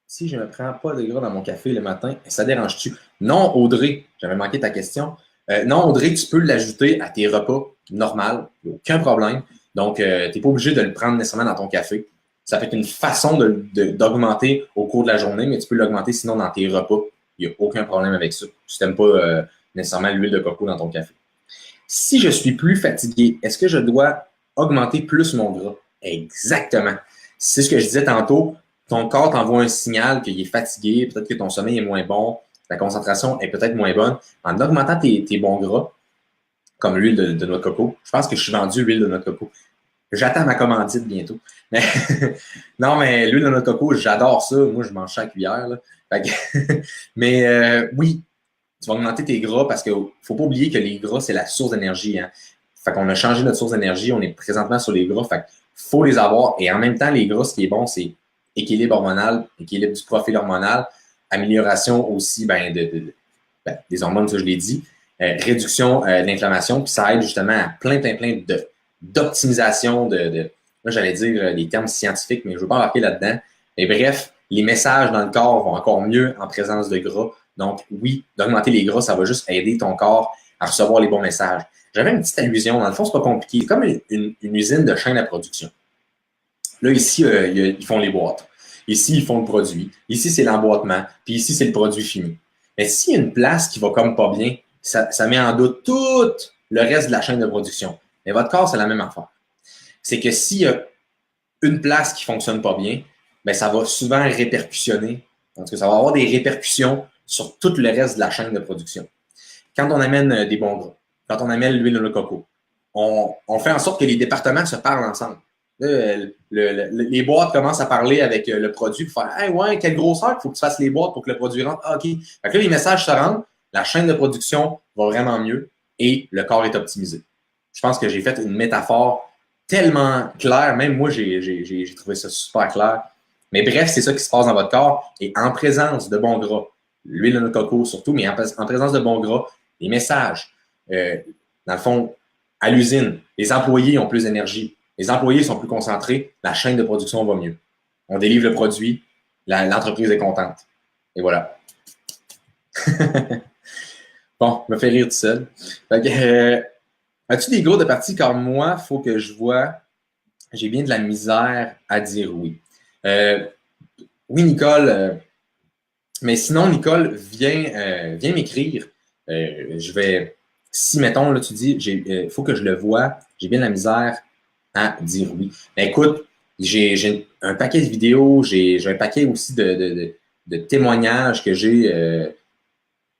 Si je ne prends pas de gras dans mon café le matin, ça dérange-tu? Non, Audrey, j'avais manqué ta question. Non, Audrey, tu peux l'ajouter à tes repas normal, aucun problème. Donc, tu n'es pas obligé de le prendre nécessairement dans ton café. Ça peut être une façon d'augmenter au cours de la journée, mais tu peux l'augmenter sinon dans tes repas. Il n'y a aucun problème avec ça. Tu n'aimes pas nécessairement l'huile de coco dans ton café. Si je suis plus fatigué, est-ce que je dois augmenter plus mon gras? Exactement. C'est ce que je disais tantôt. Ton corps t'envoie un signal qu'il est fatigué, peut-être que ton sommeil est moins bon, ta concentration est peut-être moins bonne. En augmentant tes bons gras, comme l'huile de noix de coco, je pense que je suis vendu l'huile de noix de coco. J'attends ma commandite bientôt. Mais non, mais l'huile de noix de coco, j'adore ça. Moi, je mange ça à cuillère. Là. Mais oui, tu vas augmenter tes gras parce qu'il ne faut pas oublier que les gras, c'est la source d'énergie. Hein. Fait qu'on a changé notre source d'énergie. On est présentement sur les gras. Fait qu'il faut les avoir. Et en même temps, les gras, ce qui est bon, c'est équilibre hormonal, équilibre du profil hormonal, amélioration aussi des hormones, ça je l'ai dit, réduction de l'inflammation. Puis ça aide justement à plein d'optimisation là, j'allais dire les termes scientifiques, mais je ne veux pas embarquer là-dedans. Mais bref, les messages dans le corps vont encore mieux en présence de gras. Donc, oui, d'augmenter les gras, ça va juste aider ton corps à recevoir les bons messages. J'avais une petite allusion. Dans le fond, c'est pas compliqué. C'est comme une usine de chaîne à production. Là, ici, ils font les boîtes. Ici, ils font le produit. Ici, c'est l'emboîtement. Puis ici, c'est le produit fini. Mais s'il y a une place qui va comme pas bien, ça met en doute tout le reste de la chaîne de production. Mais votre corps, c'est la même affaire. c'est que s'il y a une place qui ne fonctionne pas bien, ben, ça va souvent répercussionner. En tout cas, ça va avoir des répercussions sur tout le reste de la chaîne de production. Quand on amène des bons gras, quand on amène l'huile de coco, on fait en sorte que les départements se parlent ensemble. Les boîtes commencent à parler avec le produit pour faire hey, ouais, quelle grosseur il faut que tu fasses les boîtes pour que le produit rentre. Ah, OK. Fait que là, les messages se rendent, la chaîne de production va vraiment mieux et le corps est optimisé. Je pense que j'ai fait une métaphore tellement claire, même moi, j'ai trouvé ça super clair. Mais bref, c'est ça qui se passe dans votre corps et en présence de bons gras, l'huile de coco surtout, mais en présence de bons gras, les messages, dans le fond, à l'usine, les employés ont plus d'énergie. Les employés sont plus concentrés, la chaîne de production va mieux. On délivre le produit, l'entreprise est contente. Et voilà. Bon, je me fais rire tout seul. Fait que, as-tu des gros de partie comme moi? Faut que je vois. J'ai bien de la misère à dire oui. Oui, Nicole. Mais sinon, Nicole, viens m'écrire. Je vais. Si, mettons, là, tu dis, il faut que je le voie, j'ai bien de la misère à dire oui. Mais écoute, j'ai un paquet de vidéos, j'ai un paquet aussi de témoignages que j'ai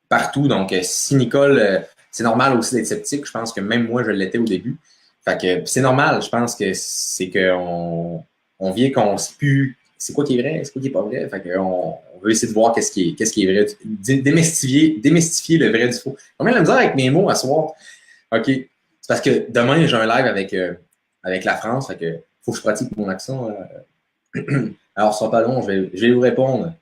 partout. Donc, si Nicole, c'est normal aussi d'être sceptique. Je pense que même moi, je l'étais au début. Fait que c'est normal. Je pense que c'est qu'on vient qu'on ne sait plus c'est quoi qui est vrai, c'est quoi qui est pas vrai. Fait qu'on on veut essayer de voir qu'est-ce qui est vrai. Démystifier le vrai du faux. Combien de la misère avec mes mots à soir? OK. C'est parce que demain, j'ai un live avec la France. Fait que faut que je pratique mon accent. Alors, ce sera pas long, je vais vous répondre.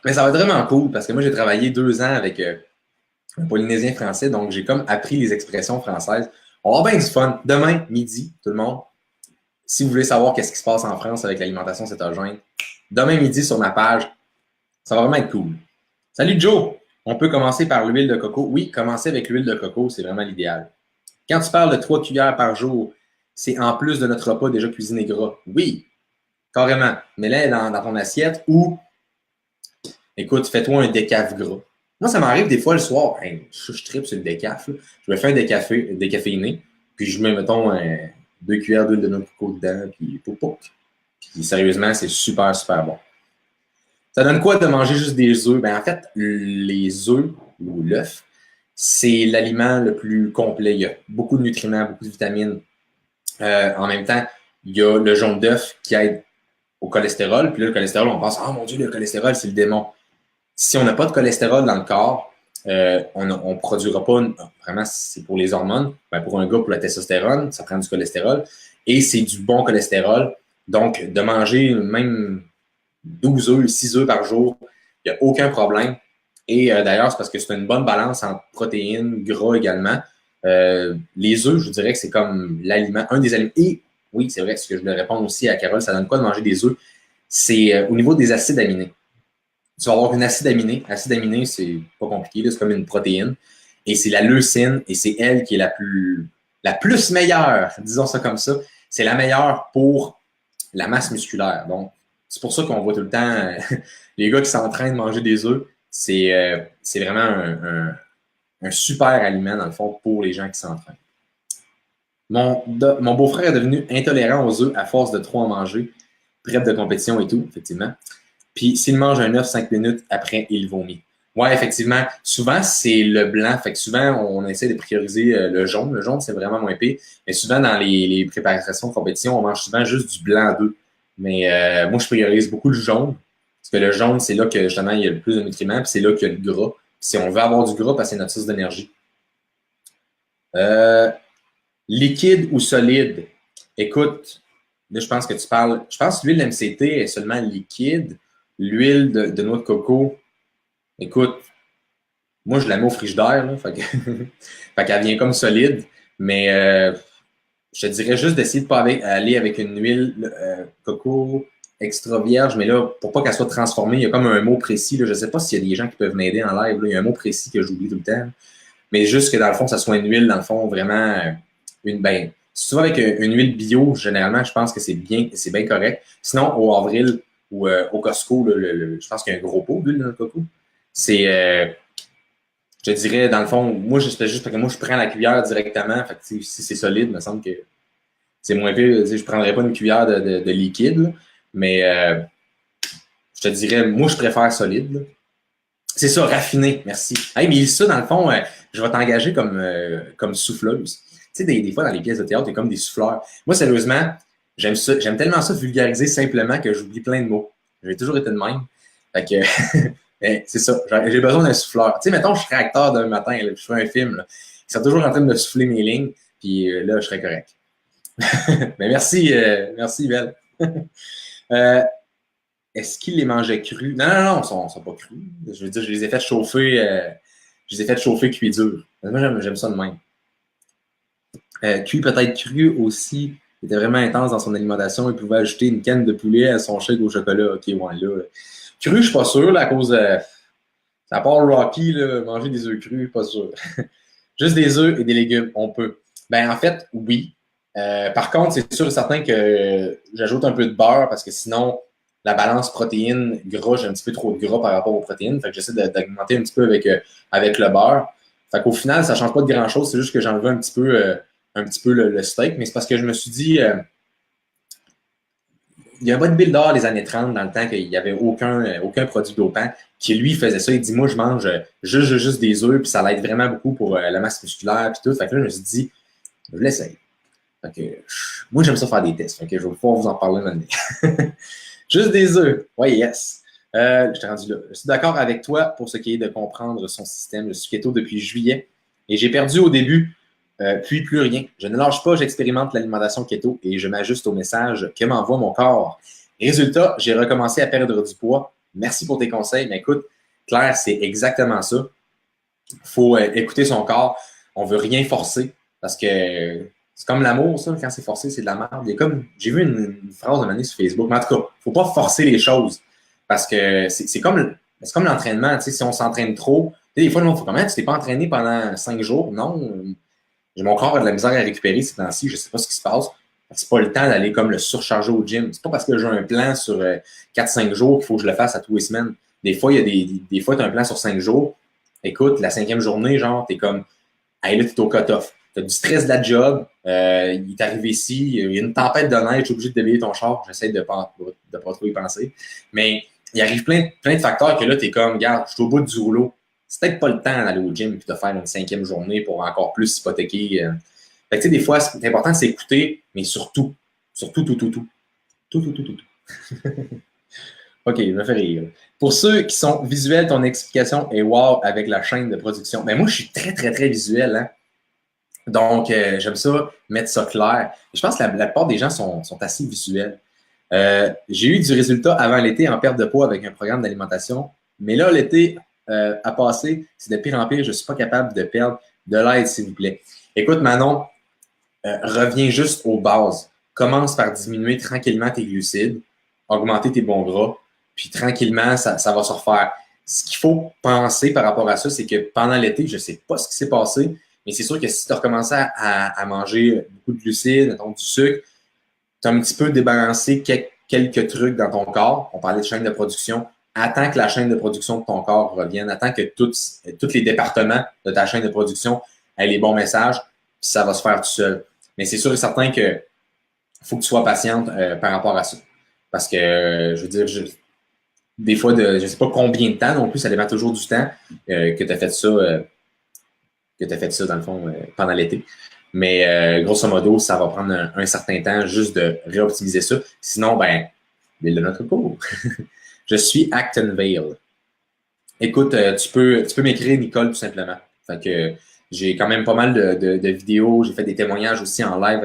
Mais ça va être vraiment cool parce que moi, j'ai travaillé 2 ans avec un Polynésien français, donc j'ai comme appris les expressions françaises. On va avoir bien du fun. Demain, midi, tout le monde, si vous voulez savoir qu'est-ce qui se passe en France avec l'alimentation cétogène, demain midi sur ma page, ça va vraiment être cool. Salut Joe! On peut commencer par l'huile de coco. Oui, commencer avec l'huile de coco, c'est vraiment l'idéal. Quand tu parles de 3 cuillères par jour, c'est en plus de notre repas déjà cuisiné gras. Oui, carrément. Mets-les dans ton assiette ou, écoute, fais-toi un décaf gras. Moi, ça m'arrive des fois le soir, hey, je tripe sur le décaf. Là. Je me fais un décaféiné, puis je mets, mettons, 2 cuillères d'huile de noix de coco dedans, puis pouc. Puis sérieusement, c'est super, super bon. Ça donne quoi de manger juste des œufs? Ben, en fait, les œufs ou l'œuf, c'est l'aliment le plus complet. Il y a beaucoup de nutriments, beaucoup de vitamines. En même temps, il y a le jaune d'œuf qui aide au cholestérol. Puis là, le cholestérol, on pense, oh mon Dieu, le cholestérol, c'est le démon. Si on n'a pas de cholestérol dans le corps, on ne produira pas, vraiment, c'est pour les hormones. Ben, pour un gars, pour la testostérone, ça prend du cholestérol. Et c'est du bon cholestérol. Donc, de manger même 12 œufs, 6 œufs par jour, il n'y a aucun problème. Et d'ailleurs, c'est parce que c'est une bonne balance entre protéines, gras également. Les œufs, je vous dirais que c'est comme l'aliment, un des aliments. Et oui, c'est vrai, ce que je voulais répondre aussi à Carole, ça donne quoi de manger des œufs? C'est au niveau des acides aminés. Tu vas avoir une acide aminé. Acide aminé, c'est pas compliqué, c'est comme une protéine. Et c'est la leucine, et c'est elle qui est la plus meilleure, disons ça comme ça. C'est la meilleure pour la masse musculaire. Donc, c'est pour ça qu'on voit tout le temps les gars qui s'entraînent de manger des œufs. C'est vraiment un super aliment, dans le fond, pour les gens qui s'entraînent. Mon beau-frère est devenu intolérant aux œufs à force de trop en manger, prep de compétition et tout, effectivement. Puis s'il mange un œuf 5 minutes, après, il vomit. Ouais, effectivement. Souvent, c'est le blanc. Fait que souvent, on essaie de prioriser le jaune. Le jaune, c'est vraiment moins pire. Mais souvent, dans les préparations de compétition, on mange souvent juste du blanc d'œuf. Mais moi, je priorise beaucoup le jaune. Parce que le jaune, c'est là que justement, il y a le plus de nutriments. Puis c'est là qu'il y a le gras. Puis si on veut avoir du gras, parce que c'est notre source d'énergie. Liquide ou solide? Écoute, là, je pense que tu parles. Je pense que l'huile MCT est seulement liquide. L'huile de noix de coco, écoute, moi, je la mets au frigidaire, là, fait qu'elle vient comme solide, mais je te dirais juste d'essayer de pas aller avec une huile coco extra vierge, mais là, pour pas qu'elle soit transformée, il y a comme un mot précis, là, je sais pas s'il y a des gens qui peuvent m'aider en live, là, il y a un mot précis que j'oublie tout le temps, mais juste que dans le fond, ça soit une huile, dans le fond, vraiment, si tu vas avec une huile bio, généralement, je pense que c'est bien correct. Sinon, au avril, ou au Costco, je pense qu'il y a un gros pot d'huile de coco. C'est Je te dirais, dans le fond, moi, je fais juste parce que moi, je prends la cuillère directement. Fait que, si c'est solide, il me semble que c'est moins pire. Je ne prendrais pas une cuillère de liquide, là. Mais je te dirais, moi, je préfère solide, là. C'est ça, raffiné, merci. Hey, mais ça, dans le fond, je vais t'engager comme souffleuse. Tu sais, des fois, dans les pièces de théâtre, t'es comme des souffleurs. Moi, sérieusement, j'aime ça, j'aime tellement ça vulgariser simplement que j'oublie plein de mots. J'ai toujours été de même. Fait que, c'est ça, j'ai besoin d'un souffleur. Tu sais, mettons, je serais acteur d'un matin, là, je fais un film, là. Ils sont toujours en train de me souffler mes lignes, puis là, je serais correct. Mais merci, Belle. Euh, Est-ce qu'il les mangeait crus? Non, non, non, ils sont pas crus. Je veux dire, je les ai fait chauffer, cuits dur. Moi, j'aime ça de même. Cuit peut-être cru aussi. Il était vraiment intense dans son alimentation. Il pouvait ajouter une canne de poulet à son shake au chocolat. Ok, ouais, là. Cru, je suis pas sûr, là, à cause de. À part Rocky, là, manger des œufs crus, pas sûr. Juste des œufs et des légumes, on peut. Ben, en fait, oui. Par contre, c'est sûr et certain que j'ajoute un peu de beurre parce que sinon, la balance protéines-gras, j'ai un petit peu trop de gras par rapport aux protéines. Fait que j'essaie d'augmenter un petit peu avec le beurre. Fait qu'au final, ça ne change pas de grand-chose. C'est juste que j'enlève un petit peu le steak. Mais c'est parce que je me suis dit, il y a un bodybuilder des années 30, dans le temps qu'il n'y avait aucun produit dopant, qui lui faisait ça. Il dit, moi, je mange juste des œufs, puis ça l'aide vraiment beaucoup pour la masse musculaire, puis tout. Fait que là, je me suis dit, je l'essaye. Fait que, moi, j'aime ça faire des tests. Fait que je vais pouvoir vous en parler maintenant. Juste des œufs. Oui, yes. Je t'ai rendu là. Je suis d'accord avec toi pour ce qui est de comprendre son système. Je suis keto depuis juillet et j'ai perdu au début, puis plus rien. Je ne lâche pas, j'expérimente l'alimentation keto et je m'ajuste au message que m'envoie mon corps. Résultat, j'ai recommencé à perdre du poids. Merci pour tes conseils. Mais écoute, Claire, c'est exactement ça. Il faut écouter son corps. On ne veut rien forcer parce que c'est comme l'amour, ça. Quand c'est forcé, c'est de la merde. J'ai vu une phrase de année sur Facebook. Mais en tout cas, il ne faut pas forcer les choses parce que c'est comme l'entraînement. Tu sais, si on s'entraîne trop, tu sais, des fois, le monde fait comment? Tu t'es pas entraîné pendant 5 jours? Non. Mon corps a de la misère à récupérer ces temps-ci. Je ne sais pas ce qui se passe. C'est pas le temps d'aller comme le surcharger au gym. C'est pas parce que j'ai un plan sur 4-5 jours qu'il faut que je le fasse à tous les semaines. Des fois, il y a des fois, tu as un plan sur 5 jours. Écoute, la 5e journée, genre, t'es comme, hey, là, t'es au cut-off. T'as du stress de la job, il est arrivé ici, il y a une tempête de neige, tu es obligé de déblayer ton char. J'essaie de pas trop y penser. Mais il arrive plein de facteurs que là, t'es comme, regarde, je suis au bout du rouleau. C'est peut-être pas le temps d'aller au gym et de faire une 5e journée pour encore plus hypothéquer. Fait que, tu sais, des fois, c'est important de s'écouter, mais surtout, tout. OK, je me fais rire. Pour ceux qui sont visuels, ton explication est wow avec la chaîne de production. Mais moi, je suis très, très, très visuel, hein? Donc, j'aime ça, mettre ça clair. Je pense que la plupart des gens sont assez visuels. J'ai eu du résultat avant l'été en perte de poids avec un programme d'alimentation. Mais là, l'été a passé, c'est de pire en pire. Je ne suis pas capable de perdre de l'aide, s'il vous plaît. Écoute, Manon, reviens juste aux bases. Commence par diminuer tranquillement tes glucides, augmenter tes bons gras, puis tranquillement, ça va se refaire. Ce qu'il faut penser par rapport à ça, c'est que pendant l'été, je ne sais pas ce qui s'est passé, mais c'est sûr que si tu as recommencé à manger beaucoup de glucides, donc du sucre, tu as un petit peu débalancé quelques trucs dans ton corps. On parlait de chaîne de production. Attends que la chaîne de production de ton corps revienne. Attends que tous les départements de ta chaîne de production aient les bons messages, puis ça va se faire tout seul. Mais c'est sûr et certain que faut que tu sois patiente par rapport à ça. Parce que, je veux dire, des fois, je ne sais pas combien de temps non plus, ça dépend toujours du temps que tu as fait ça, dans le fond, pendant l'été. Mais grosso modo, ça va prendre un certain temps juste de réoptimiser ça. Sinon, ben, de notre cours. Je suis Actonville. Écoute, tu peux m'écrire Nicole tout simplement. Fait que j'ai quand même pas mal de vidéos. J'ai fait des témoignages aussi en live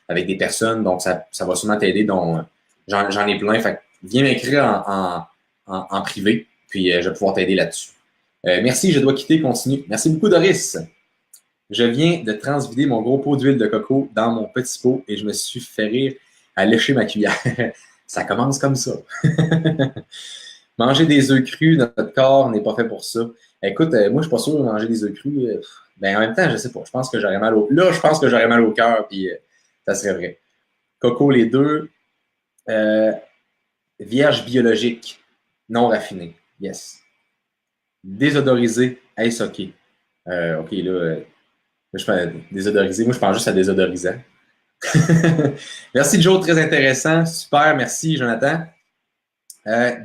avec des personnes, donc ça va sûrement t'aider. Donc, j'en ai plein. Fait que viens m'écrire en privé, puis je vais pouvoir t'aider là-dessus. Merci, je dois quitter, continue. Merci beaucoup, Doris. Je viens de transvider mon gros pot d'huile de coco dans mon petit pot et je me suis fait rire à lécher ma cuillère. Ça commence comme ça. Manger des œufs crus dans notre corps n'est pas fait pour ça. Écoute, moi, je suis pas sûr de manger des œufs crus. Ben, en même temps, je sais pas. Je pense que j'aurais mal au... Là, je pense que j'aurais mal au cœur, puis ça serait vrai. Coco, les deux. Vierge biologique, non raffiné. Yes. Désodorisé, est-ce OK? OK, là, je fais désodorisé. Moi, je pense juste à désodorisant. Merci, Joe. Très intéressant. Super. Merci, Jonathan.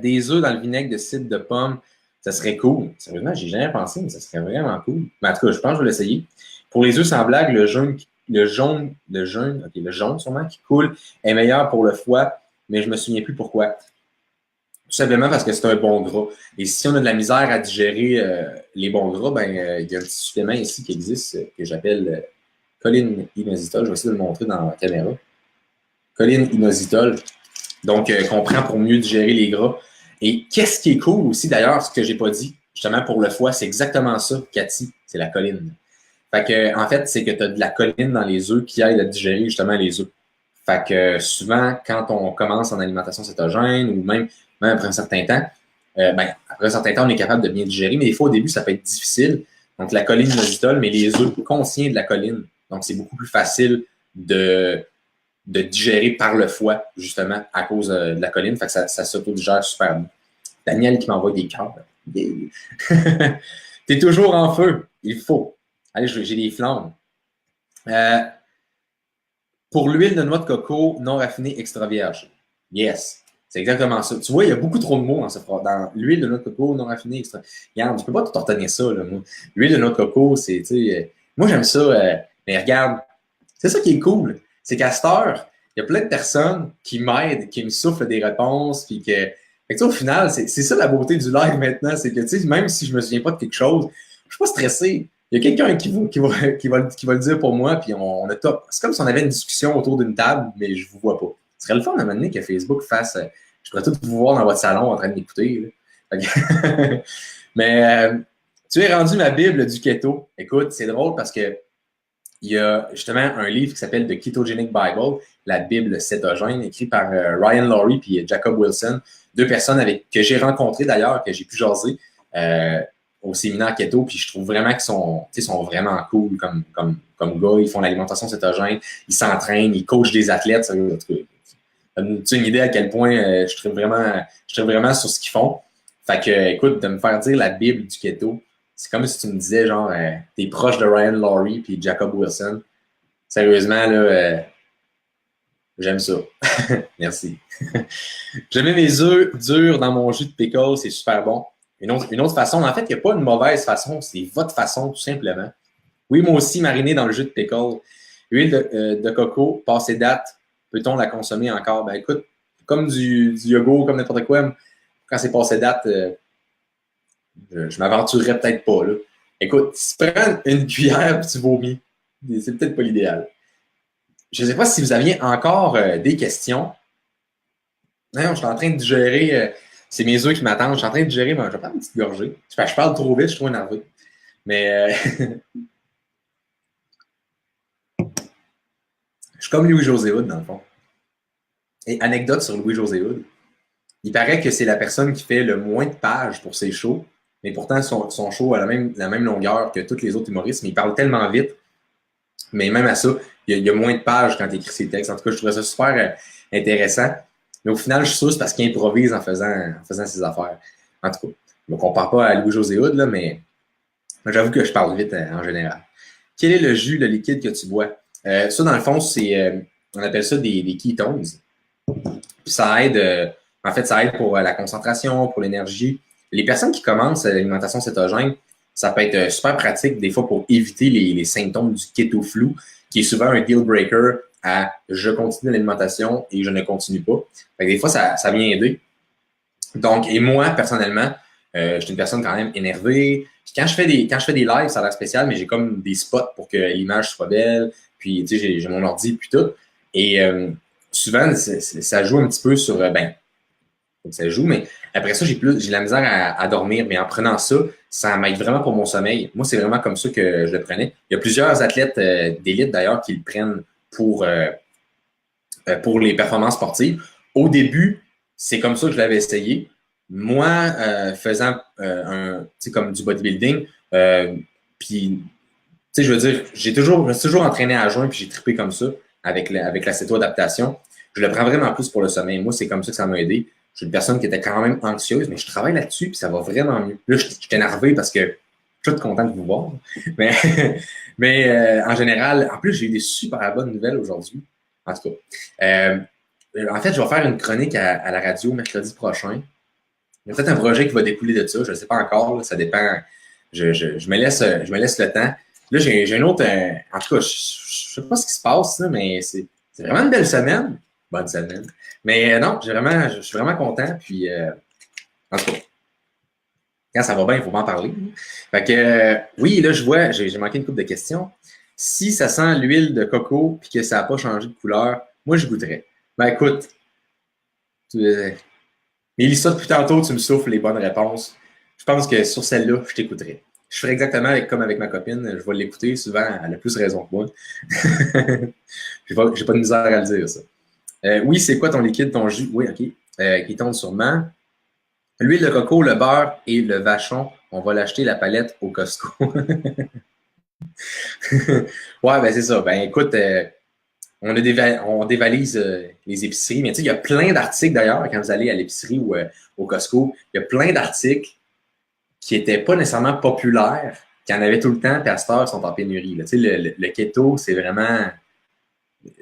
Des œufs dans le vinaigre de cidre de pomme, ça serait cool. Sérieusement, j'ai jamais pensé, mais ça serait vraiment cool. Mais en tout cas, je pense que je vais l'essayer. Pour les œufs sans blague, le jaune sûrement qui coule est meilleur pour le foie, mais je me souviens plus pourquoi. Tout simplement parce que c'est un bon gras. Et si on a de la misère à digérer les bons gras, ben il y a un petit supplément ici qui existe que j'appelle cholinesterol. Je vais essayer de le montrer dans la caméra. Cholinesterol. Donc, qu'on prend pour mieux digérer les gras. Et qu'est-ce qui est cool aussi, d'ailleurs, ce que j'ai pas dit, justement pour le foie, c'est exactement ça, Cathy, c'est la choline. Fait que, en fait, c'est que tu as de la choline dans les œufs qui aide à digérer justement les œufs. Fait que souvent, quand on commence en alimentation cétogène ou même après un certain temps, après un certain temps, on est capable de bien digérer, mais des fois, au début, ça peut être difficile. Donc, la choline inositol, mais les œufs contiennent de la choline. Donc, c'est beaucoup plus facile de digérer par le foie, justement, à cause de la choline. Fait que ça s'auto-digère super bien. Daniel qui m'envoie des cœurs. T'es toujours en feu. Il faut. Allez, j'ai des flammes. Pour l'huile de noix de coco non raffinée extra vierge. Yes. C'est exactement ça. Tu vois, il y a beaucoup trop de mots dans ce phrase. Dans l'huile de noix de coco non raffinée extra. Regarde, je peux pas tout retenir ça, là, moi. L'huile de noix de coco, c'est, tu sais, moi, j'aime ça, mais regarde, c'est ça qui est cool. C'est qu'à cette heure, il y a plein de personnes qui m'aident, qui me soufflent des réponses, puis que, fait que au final, c'est ça la beauté du live maintenant, c'est que, tu sais, même si je me souviens pas de quelque chose, je suis pas stressé. Il y a quelqu'un qui va le dire pour moi, puis on a top. C'est comme si on avait une discussion autour d'une table, mais je vous vois pas. Ce serait le fun à un moment donné que Facebook fasse, je pourrais tout vous voir dans votre salon en train de m'écouter. Mais tu es rendu ma Bible du keto. Écoute, c'est drôle parce que il y a justement un livre qui s'appelle The Ketogenic Bible, la Bible cétogène, écrit par Ryan Laurie et Jacob Wilson, deux personnes que j'ai rencontrées d'ailleurs, que j'ai pu jaser au séminaire keto, puis je trouve vraiment qu'ils sont vraiment cool comme gars. Ils font l'alimentation cétogène, ils s'entraînent, ils coachent des athlètes. Ça donne-tu une idée à quel point je tripe vraiment sur ce qu'ils font. Fait que, écoute, de me faire dire la Bible du keto, c'est comme si tu me disais, genre, t'es proche de Ryan Laurie puis Jacob Wilson. Sérieusement, là, j'aime ça. Merci. Je mets mes œufs durs dans mon jus de pickle, c'est super bon. Une autre façon, en fait, il n'y a pas une mauvaise façon, c'est votre façon, tout simplement. Oui, moi aussi, mariner dans le jus de pickle. Huile de coco, passée date, peut-on la consommer encore? Ben écoute, comme du yogourt, comme n'importe quoi, quand c'est passé date, je m'aventurerais peut-être pas, là. Écoute, si tu prends une cuillère et tu vomis, c'est peut-être pas l'idéal. Je ne sais pas si vous aviez encore des questions. Non, je suis en train de digérer. C'est mes œufs qui m'attendent. Je suis en train de digérer, mais je vais prendre une petite gorgée. Je parle trop vite, je suis trop énervé. Mais je suis comme Louis-José Hood, dans le fond. Et anecdote sur Louis-José Hood. Il paraît que c'est la personne qui fait le moins de pages pour ses shows, mais pourtant son show a la même longueur que tous les autres humoristes, mais il parle tellement vite. Mais même à ça, il y a moins de pages quand il écrit ses textes. En tout cas, je trouvais ça super intéressant. Mais au final, je suis sûr que c'est parce qu'il improvise en faisant ses affaires. En tout cas, je ne me compare pas à Louis-José Hood, là, mais j'avoue que je parle vite en général. Quel est le jus, le liquide que tu bois? Ça, dans le fond, on appelle ça des ketones. Puis ça aide, en fait, ça aide pour la concentration, pour l'énergie. Les personnes qui commencent l'alimentation cétogène, ça peut être super pratique des fois pour éviter les symptômes du keto flou, qui est souvent un deal breaker à je continue l'alimentation et je ne continue pas. Fait que des fois, ça vient aider. Donc, et moi, personnellement, je suis une personne quand même énervée. Puis quand je fais des lives, ça a l'air spécial, mais j'ai comme des spots pour que l'image soit belle. Puis, tu sais, j'ai mon ordi, puis tout. Et souvent, ça joue un petit peu sur, ça joue, mais après ça, j'ai de la misère à dormir. Mais en prenant ça, ça m'aide vraiment pour mon sommeil. Moi, c'est vraiment comme ça que je le prenais. Il y a plusieurs athlètes d'élite, d'ailleurs, qui le prennent pour les performances sportives. Au début, c'est comme ça que je l'avais essayé. Moi, faisant comme du bodybuilding, puis, tu sais, je veux dire, je me suis toujours entraîné à jeun, puis j'ai trippé comme ça avec la céto-adaptation. Je le prends vraiment plus pour le sommeil. Moi, c'est comme ça que ça m'a aidé. Je suis une personne qui était quand même anxieuse, mais je travaille là-dessus, puis ça va vraiment mieux. Là, je suis énervé parce que suis tout content de vous voir. Mais, en général, en plus, j'ai eu des super bonnes nouvelles aujourd'hui. En tout cas, en fait, je vais faire une chronique à la radio mercredi prochain. Il y a peut-être un projet qui va découler de ça. Je ne sais pas encore. Là, ça dépend. Je me laisse le temps. Là, j'ai un autre. En tout cas, je ne sais pas ce qui se passe, là, mais c'est vraiment une belle semaine. Bonne semaine. Mais non, je suis vraiment content. Puis, en tout cas, quand ça va bien, il faut m'en parler. Fait que, oui, là, je vois, j'ai manqué une couple de questions. Si ça sent l'huile de coco et que ça n'a pas changé de couleur, moi, je goûterais. Ben, écoute, Mélissa, depuis tantôt, tu me souffles les bonnes réponses. Je pense que sur celle-là, je t'écouterai. Je ferai exactement comme avec ma copine. Je vais l'écouter. Souvent, elle a plus raison que moi. J'ai pas de misère à le dire, ça. Oui, c'est quoi ton liquide, ton jus? Oui, OK. Qui tombe sûrement. L'huile de coco, le beurre et le vachon, on va l'acheter la palette au Costco. Ouais, ben c'est ça. Ben écoute, on dévalise les épiceries, mais tu sais, il y a plein d'articles d'ailleurs, quand vous allez à l'épicerie ou au Costco, il y a plein d'articles qui n'étaient pas nécessairement populaires, qui en avaient tout le temps, puis à cette heure, sont en pénurie. Là. Tu sais, le keto, c'est vraiment...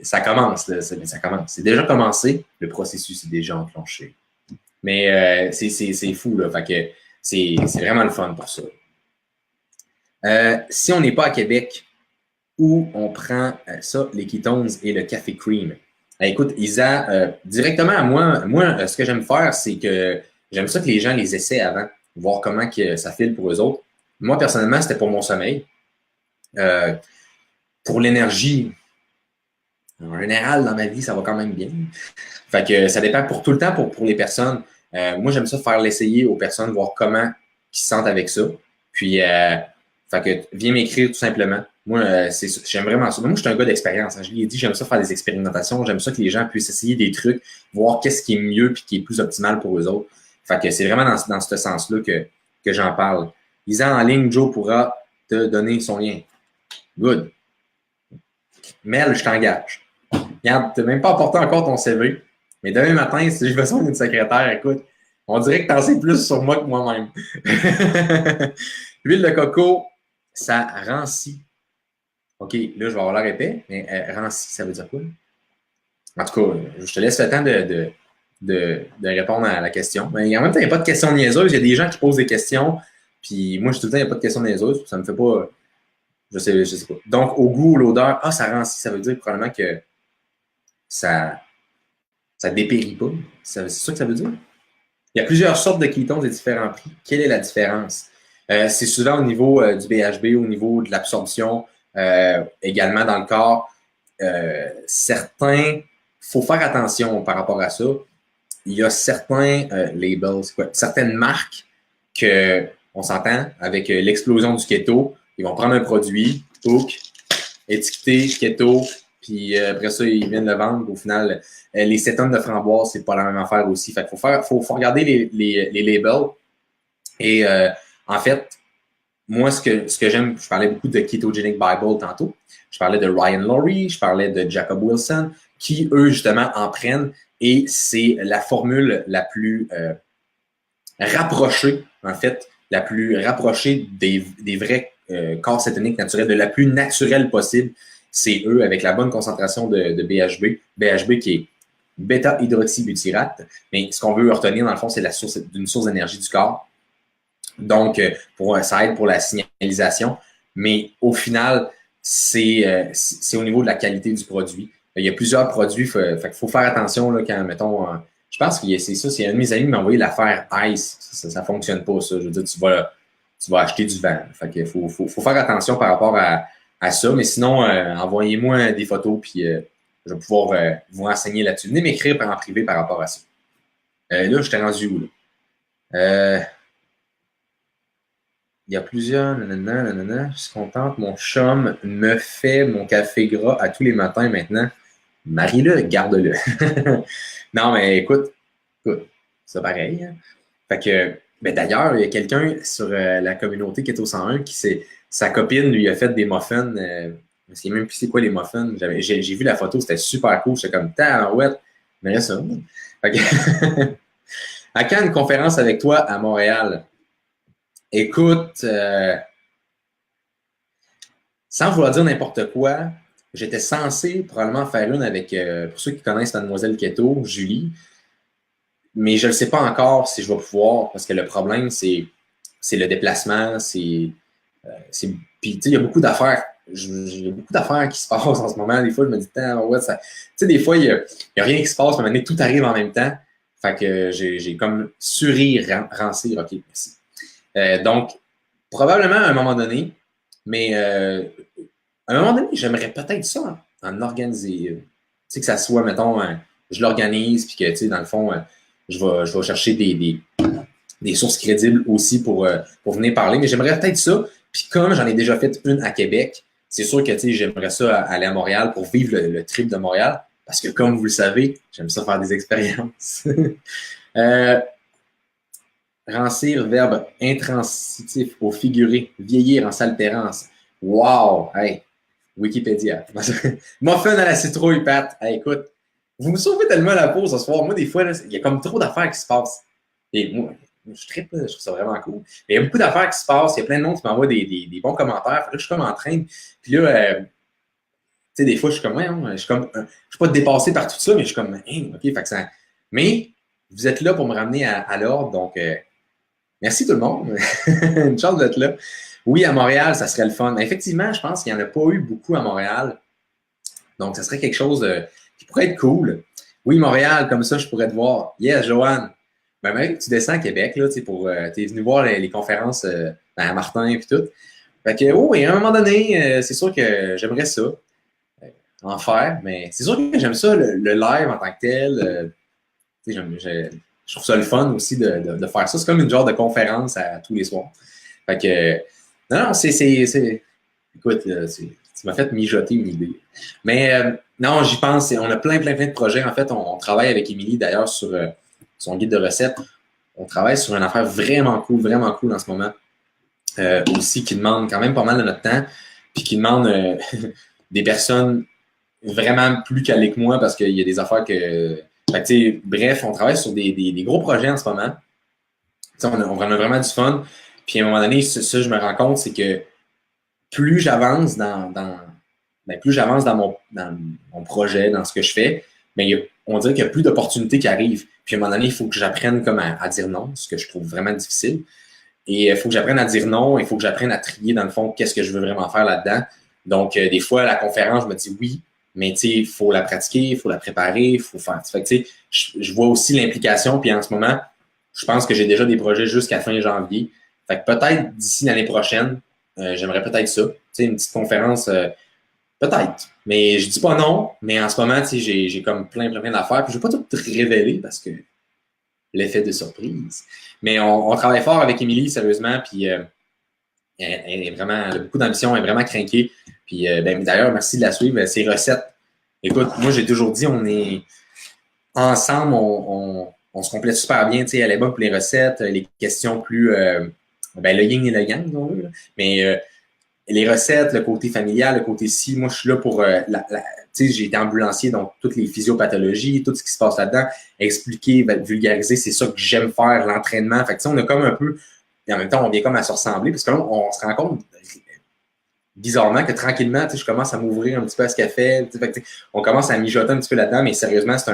Ça commence, là, ça commence. C'est déjà commencé, le processus est déjà enclenché. Mais c'est fou, là. Fait que c'est vraiment le fun pour ça. Si on n'est pas à Québec, où on prend ça, les ketones et le café cream. Écoute, Isa, directement à moi, ce que j'aime faire, c'est que j'aime ça que les gens les essaient avant, voir comment que ça file pour eux autres. Moi, personnellement, c'était pour mon sommeil. Pour l'énergie, en général, dans ma vie, ça va quand même bien. Fait que ça dépend pour tout le temps pour les personnes. Moi, j'aime ça faire l'essayer aux personnes, voir comment ils se sentent avec ça. Puis, fait que viens m'écrire tout simplement. Moi, j'aime vraiment ça. Moi, je suis un gars d'expérience. Hein. Je lui ai dit, j'aime ça faire des expérimentations. J'aime ça que les gens puissent essayer des trucs, voir qu'est-ce qui est mieux puis qui est plus optimal pour eux autres. Fait que c'est vraiment dans ce sens-là que j'en parle. Lisa en ligne, Joe pourra te donner son lien. Good. Mel, je t'engage. Regarde, tu n'as même pas apporté encore ton CV. Mais demain matin, si j'ai besoin d'une secrétaire, écoute, on dirait que tu en sais plus sur moi que moi-même. L'huile de coco, ça rancit. OK, là, je vais avoir l'air épais, mais rancit, ça veut dire quoi? En tout cas, je te laisse le temps de répondre à la question. Mais en même temps, il n'y a pas de questions niaiseuses. Il y a des gens qui posent des questions, puis moi, je te dis, il n'y a pas de questions niaiseuses. Ça me fait pas... Je sais pas. Donc, au goût, l'odeur, ça rancit, ça veut dire probablement que ça dépérit pas. C'est ça que ça veut dire? Il y a plusieurs sortes de kétones de différents prix. Quelle est la différence? C'est souvent au niveau du BHB, au niveau de l'absorption, également dans le corps. Certains, il faut faire attention par rapport à ça. Il y a certains labels, certaines marques on s'entend avec l'explosion du keto. Ils vont prendre un produit, hook, étiqueté keto, puis après ça, ils viennent le vendre. Au final, les cétones de framboise, c'est pas la même affaire aussi. Fait qu'il faut regarder les labels. Et en fait, moi, ce que j'aime, je parlais beaucoup de Ketogenic Bible tantôt. Je parlais de Ryan Laurie, je parlais de Jacob Wilson, qui, eux, justement, en prennent. Et c'est la formule la plus rapprochée, en fait, la plus rapprochée des vrais corps cétoniques naturels, de la plus naturelle possible. C'est eux avec la bonne concentration de BHB. BHB qui est bêta-hydroxybutyrate. Mais ce qu'on veut retenir, dans le fond, c'est d'une source d'énergie du corps. Donc, ça aide pour la signalisation. Mais au final, c'est au niveau de la qualité du produit. Il y a plusieurs produits. Fait qu'il faut faire attention là, quand, mettons, je pense que c'est ça. C'est un de mes amis qui m'a envoyé l'affaire Ice. Ça fonctionne pas, ça. Je veux dire, tu vas acheter du vent. Fait qu'il faut faire attention par rapport à ça. Mais sinon, envoyez-moi des photos, puis je vais pouvoir vous renseigner là-dessus. Venez m'écrire en privé par rapport à ça. Là, je t'ai rendu où, là? Il y a plusieurs, nanana, je suis contente. Mon chum me fait mon café gras à tous les matins maintenant. Marie-le, garde-le. Non, mais écoute, c'est pareil. Hein? Fait que, ben d'ailleurs, il y a quelqu'un sur la communauté Keto 101 sa copine lui a fait des muffins. Je ne sais même plus c'est quoi les muffins. J'ai vu la photo, c'était super cool. J'étais comme, ouais, mais ça. Fait que, à quand une conférence avec toi à Montréal? Écoute, sans vouloir dire n'importe quoi, j'étais censé probablement faire une avec, pour ceux qui connaissent Mademoiselle Keto, Julie, mais je ne sais pas encore si je vais pouvoir, parce que le problème, c'est le déplacement, puis, tu sais, il y a beaucoup d'affaires. Il y a beaucoup d'affaires qui se passent en ce moment. Des fois, je me dis, ouais, ça. Tu sais, des fois, il y a rien qui se passe, mais tout arrive en même temps. Fait que j'ai comme rancir. OK, merci. Donc, probablement à un moment donné, mais à un moment donné, j'aimerais peut-être ça en organiser. Tu sais, que ça soit, mettons, je l'organise, puis que, tu sais, dans le fond, je vais chercher des sources crédibles aussi pour venir parler. Mais j'aimerais peut-être ça. Puis comme j'en ai déjà fait une à Québec, c'est sûr que, tu sais, j'aimerais ça aller à Montréal pour vivre le trip de Montréal. Parce que, comme vous le savez, j'aime ça faire des expériences. Rancir, verbe intransitif au figuré. Vieillir en s'altérance. Wow! Hey! Wikipédia. Muffin à la citrouille, Pat. Hey, écoute, vous me sauvez tellement la peau ce soir. Moi, des fois, il y a comme trop d'affaires qui se passent. Et moi, je trippe, je trouve ça vraiment cool. Mais il y a beaucoup d'affaires qui se passent. Il y a plein de monde qui m'envoie des bons commentaires. Fait que là, je suis comme en train. Puis là, tu sais, des fois, je suis comme, ouais, je suis pas dépassé par tout ça, mais je suis comme, hey, OK, fait que ça. Mais vous êtes là pour me ramener à l'ordre. Donc, merci tout le monde. Une chance d'être là. Oui, à Montréal, ça serait le fun. Effectivement, je pense qu'il n'y en a pas eu beaucoup à Montréal. Donc, ça serait quelque chose qui pourrait être cool. Oui, Montréal, comme ça, je pourrais te voir. Yes, Joanne. Ben, mec, tu descends à Québec, là, tu sais, t'es venu voir les conférences à Martin et tout. Fait que, oh, et à un moment donné, c'est sûr que j'aimerais ça, en faire, mais c'est sûr que j'aime ça, le live en tant que tel. Tu sais, je trouve ça le fun aussi de faire ça. C'est comme une genre de conférence à tous les soirs. Fait que, non, écoute, là, tu m'as fait mijoter une idée. Mais non, j'y pense. On a plein de projets. En fait, on travaille avec Émilie, d'ailleurs, sur son guide de recettes. On travaille sur une affaire vraiment cool en ce moment. Aussi, qui demande quand même pas mal de notre temps. Puis qui demande des personnes vraiment plus calées que moi parce qu'il y a des affaires que. Fait que, bref, on travaille sur des gros projets en ce moment. On a vraiment du fun. Puis à un moment donné, ça, je me rends compte, c'est que plus j'avance plus j'avance dans mon projet, dans ce que je fais, mais on dirait qu'il y a plus d'opportunités qui arrivent. Puis à un moment donné, il faut que j'apprenne comme à dire non, ce que je trouve vraiment difficile. Et il faut que j'apprenne à dire non, il faut que j'apprenne à trier, dans le fond, qu'est-ce que je veux vraiment faire là-dedans. Donc, des fois, à la conférence, je me dis oui, mais tu sais, il faut la pratiquer, il faut la préparer, il faut faire. Fait que, tu sais, je vois aussi l'implication, puis en ce moment, je pense que j'ai déjà des projets jusqu'à fin janvier. Fait que peut-être d'ici l'année prochaine, j'aimerais peut-être ça. Tu sais, une petite conférence, peut-être. Mais je dis pas non, mais en ce moment, tu sais, j'ai comme plein d'affaires. Puis je vais pas tout révéler parce que l'effet de surprise. Mais on travaille fort avec Émilie, sérieusement, puis elle a beaucoup d'ambition, elle est vraiment craquée. Puis d'ailleurs, merci de la suivre. Ses recettes. Écoute, moi, j'ai toujours dit, on est ensemble, on se complète super bien. Tu sais, elle est bonne pour les recettes, les questions plus le yin et le yang, si on veut. Là. Mais les recettes, le côté familial, le côté ci, moi, je suis là pour tu sais, j'ai été ambulancier, donc toutes les physiopathologies, tout ce qui se passe là-dedans, expliquer, vulgariser, c'est ça que j'aime faire, l'entraînement. Fait que, tu sais, on a comme un peu, et en même temps, on vient comme à se ressembler, parce que là, on se rend compte bizarrement que tranquillement, tu sais, je commence à m'ouvrir un petit peu à ce qu'elle fait. Fait que, on commence à mijoter un petit peu là-dedans, mais sérieusement, c'est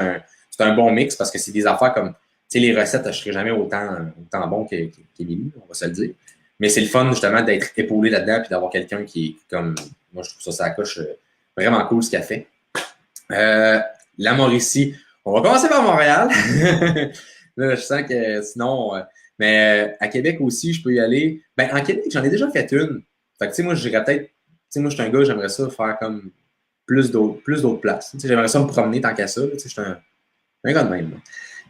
un bon mix parce que c'est des affaires comme, tu sais, les recettes, je ne serai jamais autant bon qu'Émilie, on va se le dire. Mais c'est le fun, justement, d'être épaulé là-dedans et d'avoir quelqu'un qui est comme, moi, je trouve ça coche vraiment cool ce qu'elle fait. La Mauricie, on va commencer par Montréal. Là, je sens que sinon, mais à Québec aussi, je peux y aller. Ben, en Québec, j'en ai déjà fait une. Fait que, tu sais, moi, je dirais peut-être, tu sais, moi, je suis un gars, j'aimerais ça faire comme plus d'autres places. Tu sais, j'aimerais ça me promener tant qu'à ça. Tu sais, je suis un gars de même. Là.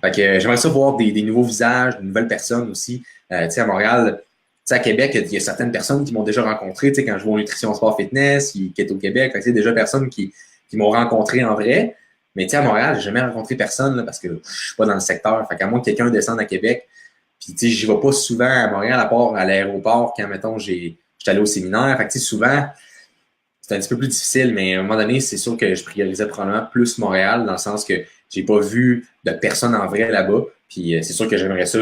Fait que j'aimerais ça voir des nouveaux visages, de nouvelles personnes aussi. Tu sais, à Montréal, tu sais, à Québec, il y a certaines personnes qui m'ont déjà rencontré, tu sais, quand je vais au Nutrition Sport Fitness, qui est au Québec. Fait que, tu sais, déjà personnes qui m'ont rencontré en vrai. Mais tu sais, à Montréal, j'ai jamais rencontré personne là, parce que je suis pas dans le secteur. Fait qu'à moins que quelqu'un descende à Québec, puis tu sais, j'y vais pas souvent à Montréal, à part à l'aéroport quand, mettons, j'étais allé au séminaire. Fait que tu sais, souvent, c'est un petit peu plus difficile, mais à un moment donné, c'est sûr que je priorisais probablement plus Montréal, dans le sens que j'ai pas vu de personne en vrai là-bas. Puis c'est sûr que j'aimerais ça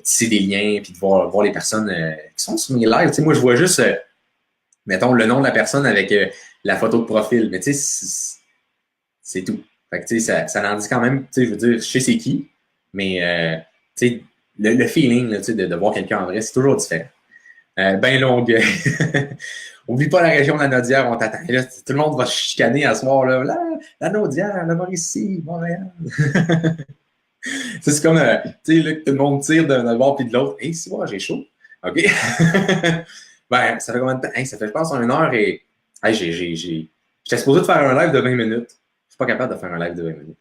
tisser des liens, puis de voir les personnes qui sont sur mes lives. Tu sais, moi, je vois juste mettons, le nom de la personne avec la photo de profil. Mais tu sais, c'est tout. Fait que tu sais, ça n'en dit quand même, tu sais, je veux dire, je sais c'est qui, mais tu sais, le feeling là, tu sais, de voir quelqu'un en vrai, c'est toujours différent. Ben longue. Oublie pas la région de la Naudière, on t'attend. Là, tout le monde va se chicaner à ce soir-là. La Naudière, la Mauricie, Montréal. C'est comme, tu sais, là, que tout le monde tire d'un bord puis de l'autre. Hey, si moi, j'ai chaud. OK. Ben, ça fait combien de temps? Hey, ça fait, je pense, 1 heure et. Hey, j'étais supposé de faire un live de 20 minutes. Je suis pas capable de faire un live de 20 minutes.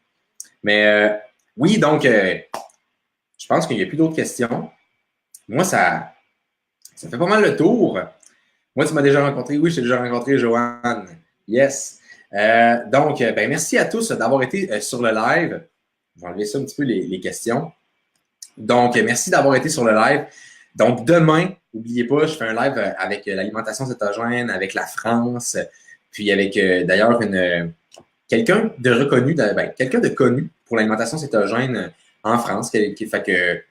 Mais oui, donc, je pense qu'il n'y a plus d'autres questions. Moi, ça fait pas mal le tour. Moi, tu m'as déjà rencontré. Oui, je t'ai déjà rencontré, Joanne. Yes. Donc, ben, merci à tous d'avoir été sur le live. Je vais enlever ça un petit peu les questions. Donc, merci d'avoir été sur le live. Donc, demain, n'oubliez pas, je fais un live avec l'alimentation cétogène, avec la France, puis avec d'ailleurs quelqu'un de reconnu, quelqu'un de connu pour l'alimentation cétogène en France. Fait que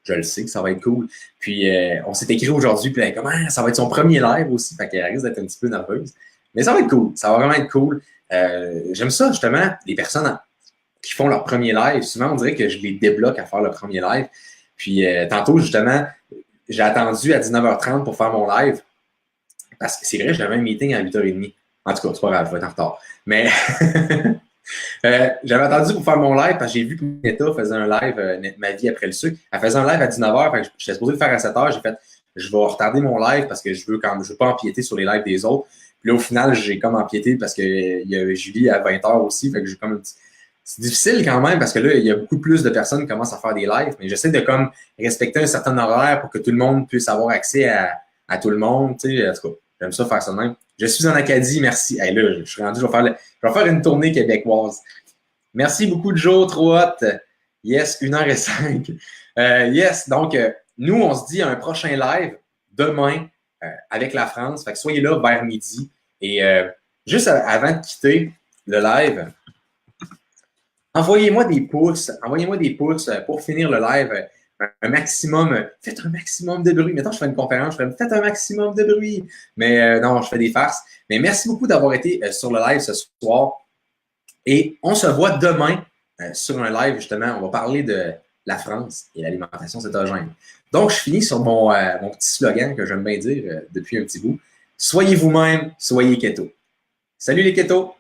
je le sais que ça va être cool. Puis, on s'est écrit aujourd'hui, puis comment ça va être son premier live aussi. Fait qu'elle risque d'être un petit peu nerveuse. Mais ça va être cool. Ça va vraiment être cool. J'aime ça, justement, les personnes qui font leur premier live. Souvent, on dirait que je les débloque à faire leur premier live. Puis, tantôt, justement, j'ai attendu à 19h30 pour faire mon live. Parce que c'est vrai, j'avais un meeting à 8h30. En tout cas, c'est pas grave, je vais être en retard. Mais j'avais attendu pour faire mon live parce que j'ai vu que Netta faisait un live, ma vie après le sucre. Elle faisait un live à 19h. J'étais supposé le faire à 7h. J'ai fait, je vais retarder mon live parce que je veux pas empiéter sur les lives des autres. Puis là, au final, j'ai comme empiété parce que il y avait Julie à 20h aussi. Fait que j'ai comme un petit. C'est difficile quand même parce que là, il y a beaucoup plus de personnes qui commencent à faire des lives, mais j'essaie de comme respecter un certain horaire pour que tout le monde puisse avoir accès à tout le monde. Tu sais, en tout cas, j'aime ça faire ça de même. Je suis en Acadie, merci. Hey, là, je suis rendu, je vais faire une tournée québécoise. Merci beaucoup, Joe, trop hot. Yes, 1h05. Yes, donc, nous, on se dit à un prochain live demain avec la France. Fait que soyez là vers midi. Et juste avant de quitter le live, envoyez-moi des pouces pour finir le live. Un maximum, faites un maximum de bruit. Maintenant, je fais une conférence, je fais faites un maximum de bruit. Mais non, je fais des farces. Mais merci beaucoup d'avoir été sur le live ce soir. Et on se voit demain sur un live, justement. On va parler de la France et l'alimentation cétogène. Donc, je finis sur mon petit slogan que j'aime bien dire depuis un petit bout. Soyez vous-même, soyez keto. Salut les ketos!